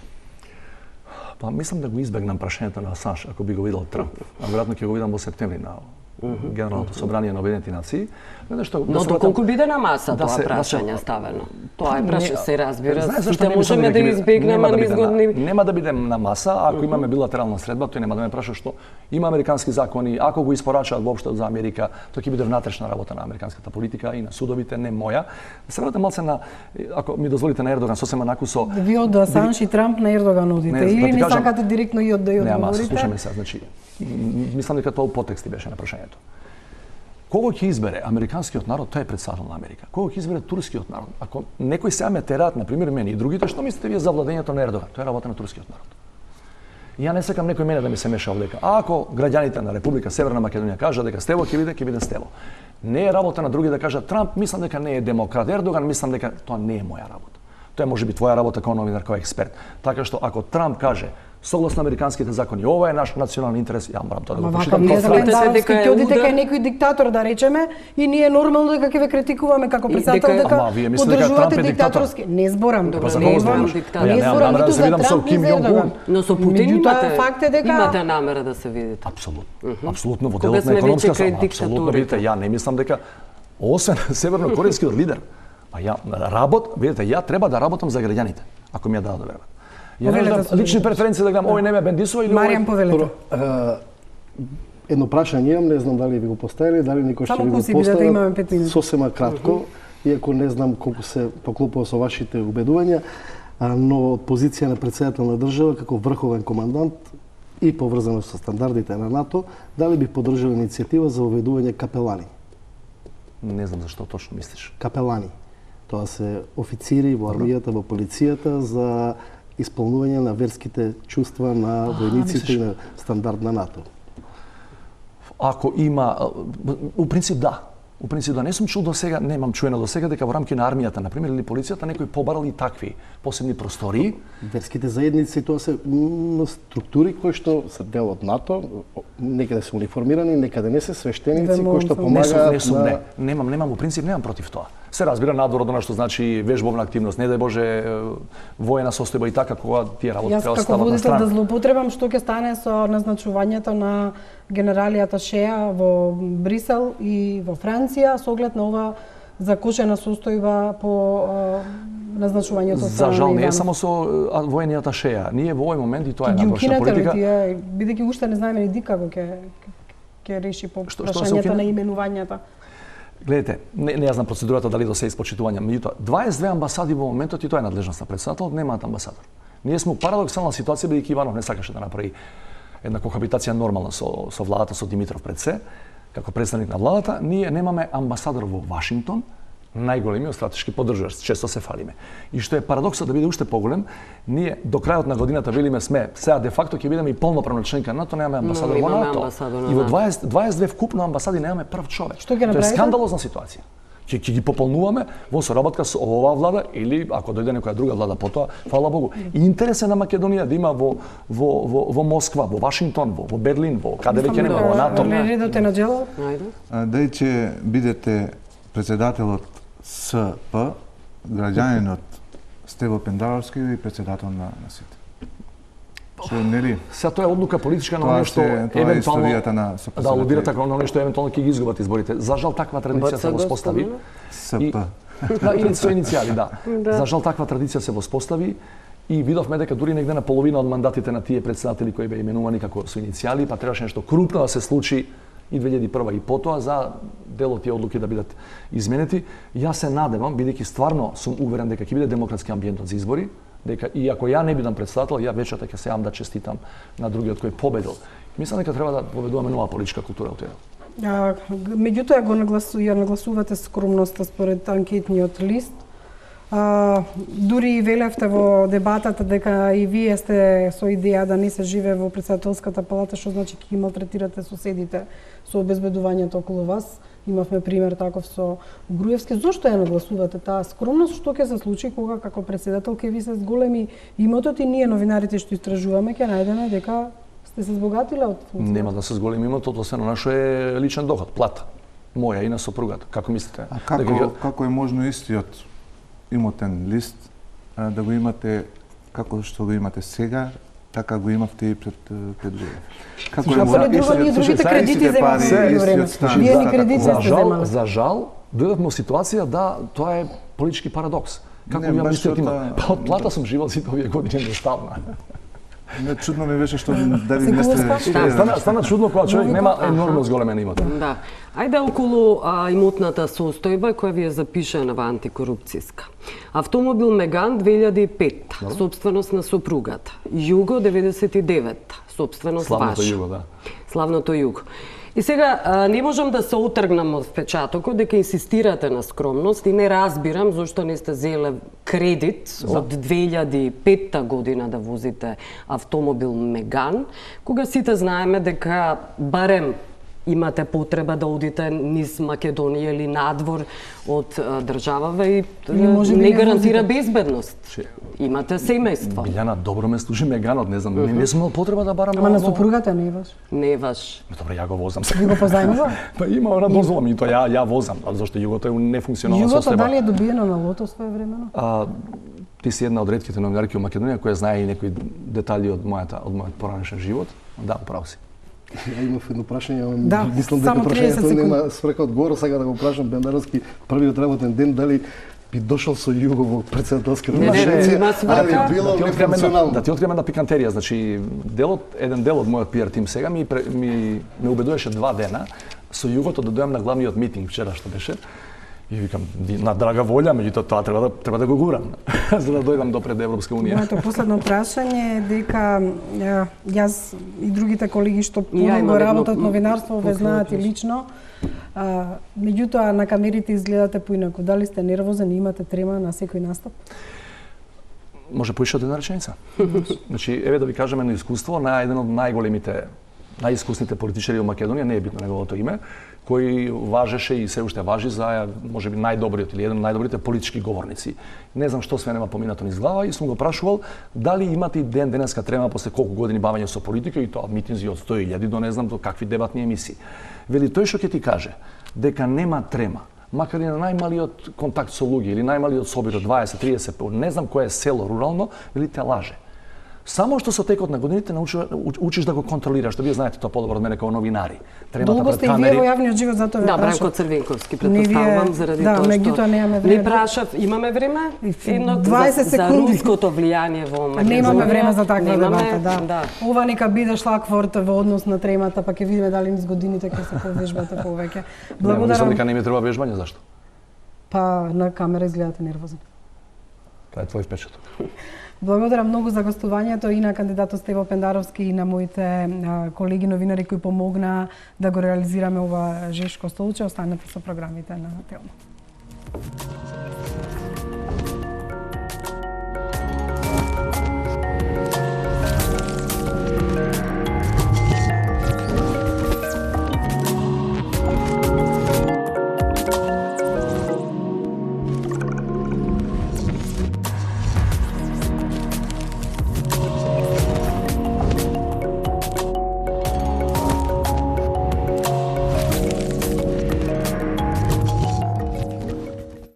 Па мислам да го избегнам прашањето на Асанж ако би го видел Трамп. А веројатно ќе го видам во септември на Генералното собрание на Обединените нации. Но доколку биде на маса тоа прашање ставено? Тоа е прашање, се разбира. Сите можеме да избегнеме низгодни... Нема да бидем на маса, ако имаме билатерална средба, тој нема да ме праша што има американски закони, ако го испорачаат воопшто за Америка, тоа ќе биде внатрешна работа на американската политика и на судовите, не моја. Се вратам малце на, ако ми дозволите, на Ердоган, сосема накусо... Ви од Асанж и Трамп на Ердоган одите, или не сакате директно и од да ја одговорите? Слушаме се, значи, мислам дека тоа у подтексти беше на прашањето. Кого ќе избере американскиот народ, тоа е председател на Америка. Кого ќе избере турскиот народ? Ако некој сега ме тераат, на пример мене и другите, што мислите вие за владењето на Ердоган? Тоа е работа на турскиот народ. И ја не сакам некој мене да ми се меша овдека. А ако граѓаните на Република Северна Македонија кажат дека Стево ќе биде Стево. Не е работа на други да кажат Трамп, мислам дека не е демократ, Ердоган, мислам дека тоа не е моја работа. Тоа е можеби твоја работа како новинар, како експерт. Така што ако Трамп каже согласно американските закони, ова е наш национални интерес, ја морам тоа да го почитам. Вие дека одите кај некој диктатор да речеме и ние нормално дека ќе ве критикуваме како председател дека поддржувате диктаторски. Не зборам, не зборам ниту за Трамп ни за Ердоган. Но со Путин имате намера да се видите. Апсолутно. Апсолутно во делот на економска сама. Апсолутно, видите, ја не мислам дека освен севернокорејскиот лидер, па ја видите, ја треба да работам за граѓаните, ако ми ја дадат да веруват. Ја не знам лични преференции да гледам, овој не ме бендисува или Маријан повелете. Едно прашање имам, не знам дали ви го поставили, дали никој ќе ви го постави. Имаме 5 минути. Сосема кратко, иако не знам колку се поклопува со вашите убедувања, но од позиција на председател на држава како врховен командант и поврзано со стандардите на НАТО, дали би поддржал иницијатива за уведување капелани? Не знам зашто точно мислиш. Капелани. Тоа се официри во армијата, во полицијата за исполнување на верските чувства на војниците и на стандард на НАТО. Ако има, у принцип да. У принцип да, не сум чул до сега, немам чуено до сега дека во рамки на армијата, на пример, или полицијата некој побарал и такви посебни простории. Верските заедници тоа се структури кои што се дел од НАТО, некаде се униформирани, некаде не се свештеници кои што помагаат на... Немам, у принцип немам против тоа. Се разбира надвор од она што значи вежбовна активност, не дај Боже воена состојба и така кога тие работи треба да стават на страна. Јас како водител да злоупотребам што ќе стане со назначувањето на генерали аташеа во Брисел и во Франција со оглед на ова закошена состојба по назначувањето од страна на Иванов. За жал не е само со воени аташеа. Ние во овој момент и тоа е надворешна политика. Бидејќи уште не знаеме ни како ќе реши по прашањето на именувањата. Гледайте, не ја знам процедурата дали до се испочитување, меѓутоа 22 амбасади во моментот и тоа е надлежност на председателот, немаат амбасадор. Ние сме у парадоксална ситуација бидејќи Иванов не сакаше да направи една кохабитација нормална со владата, со Димитров пред се, како представник на владата, ние немаме амбасадор во Вашингтон, најголемиот стратешки поддржувач, често се фалиме. И што е парадоксот да биде уште поголем, ние до крајот на годината велиме сме, сега де факто ќе бидеме и полноправна членка на НАТО, немаме амбасадор во НАТО. И во 22 вкупно амбасади немаме прв човек. Што ќе направите? Тоа е скандалозна ситуација. Ќе ги пополнуваме во соработка со оваа влада или ако дојде некоја друга влада потоа, фала Богу. И интерес е на Македонија да има во Москва, во Вашингтон, во Берлин, во каде веќе нема во НАТО. Редот е на дело. Дај ќе бидете председателот СП, граѓанинот Стево Пендаровски и председател на СИТ. Што нели? Сега тоа е одлука политичка на оно што евентуално да алудирате на оно што евентуално ќе ги изгубат изборите. За жал таква традиција се воспостави. СП. Да, со иницијали, да. За жал таква традиција се воспостави и видовме дека дури негде на половина од мандатите на тие председатели кои беа именувани како со иницијали, па требаше нешто крупно да се случи и 2001 и потоа за дел од тие одлуки да бидат изменети. Јас се надевам, бидејќи стварно сум уверен дека ќе биде демократски амбиентот за избори, дека и ако ја не бидам председател, ја вечерта ќе се јам да честитам на другиот кој победил. Мислам дека треба да поведуваме нова политичка култура од тоа. Меѓутоа ја нагласувате скромноста според анкетниот лист. Дури велевте во дебатата дека и вие сте со идеја да не се живее во председателската палата, што значи ќе ги малтретирате соседите со обезбедувањето околу вас. Имавме пример таков со Груевски. Зошто ја нагласувате таа скромност? Што ќе се случи кога како председател ќе ви се зголеми имотот и ние новинарите што истражуваме ќе најдеме дека сте се збогатиле од функција? Нема да се зголеми имотот, освен нашо е личен доход, плата. Моја и на сопругата. Како мислите? А како е можно истиот имотен лист да го имате како што го имате сега, така го имавте и пред години? Како е можно ние другите кредити земаме во време? Вие ни кредити сте земале. За жал, дојдовме во ситуација да тоа е политички парадокс. Како ја мислите има? Па од плата сум живел сите овие години до ставна. Не, чудно ми беше што да ви не сте... Стана чудно кога човек нема енормно зголемен имот. Да. Ајде околу имотната состојба која ви е запишана во антикорупцијска. Автомобил Меган 2005, собственост на сопругата. Југо 99, собственост ваша. Славното Југо, да. Славното Југо. И сега, не можам да се отргнам од впечатокот дека инсистирате на скромност и не разбирам зашто не сте зеле кредит од 2005 година да возите автомобил Меган, кога сите знаеме дека барем имате потреба да одите низ Македонија или надвор од државава и не гарантира безбедност. Имате семејство. Билјана, добро ме служи Меганот, не знам, не сум имал потреба да барам... Ама на сопругата не ваш? Не ваш. Добре, ја го возам. Ви го позајмува? Па има она дозвола ми, тоа ја возам, зашто југото е нефункционална состојба. Југото дали е добиено на лото своевремено? Ти си една од ретките новинарки во Македонија која знае и некои детали од мојот поранешен живот. Да, управо си. Ја имав едно прашање, да, мислам дека прашањето нема сврка одговор, сега да го прашам Бендаровски првиот работен ден дали би дошол со Југо во председателска конференција, али било нефункционално. Да ти откриеме на пикантерија, значи еден дел од мојот пиар тим сега ме убедуваше 2 дена со Југото да дојдам на главниот митинг вчера што беше. И викам, на драга волја, меѓутоа тоа треба да го гурам, за да дојдам до пред Европска унија. Моето последно прашање е дека јас и другите колеги што подолго работат новинарство ве знаат и лично, меѓутоа на камерите изгледате поинаку. Дали сте нервозен и имате трема на секој настап? Може поише од една реченица. Значи, еве да ви кажам едно искуство на еден од најискусните политичари во Македонија, не е битно неговото име, кој важеше и се уште важи за можеби најдобриот или еден од најдобрите политички говорници. Не знам што све нема поминато низ глава и сум го прашувал дали имате и денеска трема после колку години бавење со политика и тоа митинзи од 100.000 до не знам до какви дебатни емисии. Вели тој што ќе ти каже дека нема трема, макар и на најмалиот контакт со луѓе или најмалиот собир од 20-30, не знам кое е село рурално, вели те лаже. Само што со текот на годините учиш да го контролираш, што вие знаете тоа подобро од мене како новинари. Долго сте и вие во јавниот живот, затоа ве прашав. Да, Бранко Црвенковски, претпоставувам заради тоа што... Да, меѓутоа немаме време. Не прашав, имаме време? 20 секунди. За руското влијание во Македонија. Немаме време за таква дебата, да. Ова нека биде шлакворд во однос на тремата, па ќе видиме дали низ годините ќе се повежбате повеќе. Благодарам. Мислам дека не ми треба вежбање, зашто? Па на камера изгледате нервозен. Тоа е твој впечаток. Благодарам многу за гостувањето и на кандидатот Стево Пендаровски и на моите колеги новинари кои помогнаа да го реализираме ова жешко столче. Останете со програмите на Телма.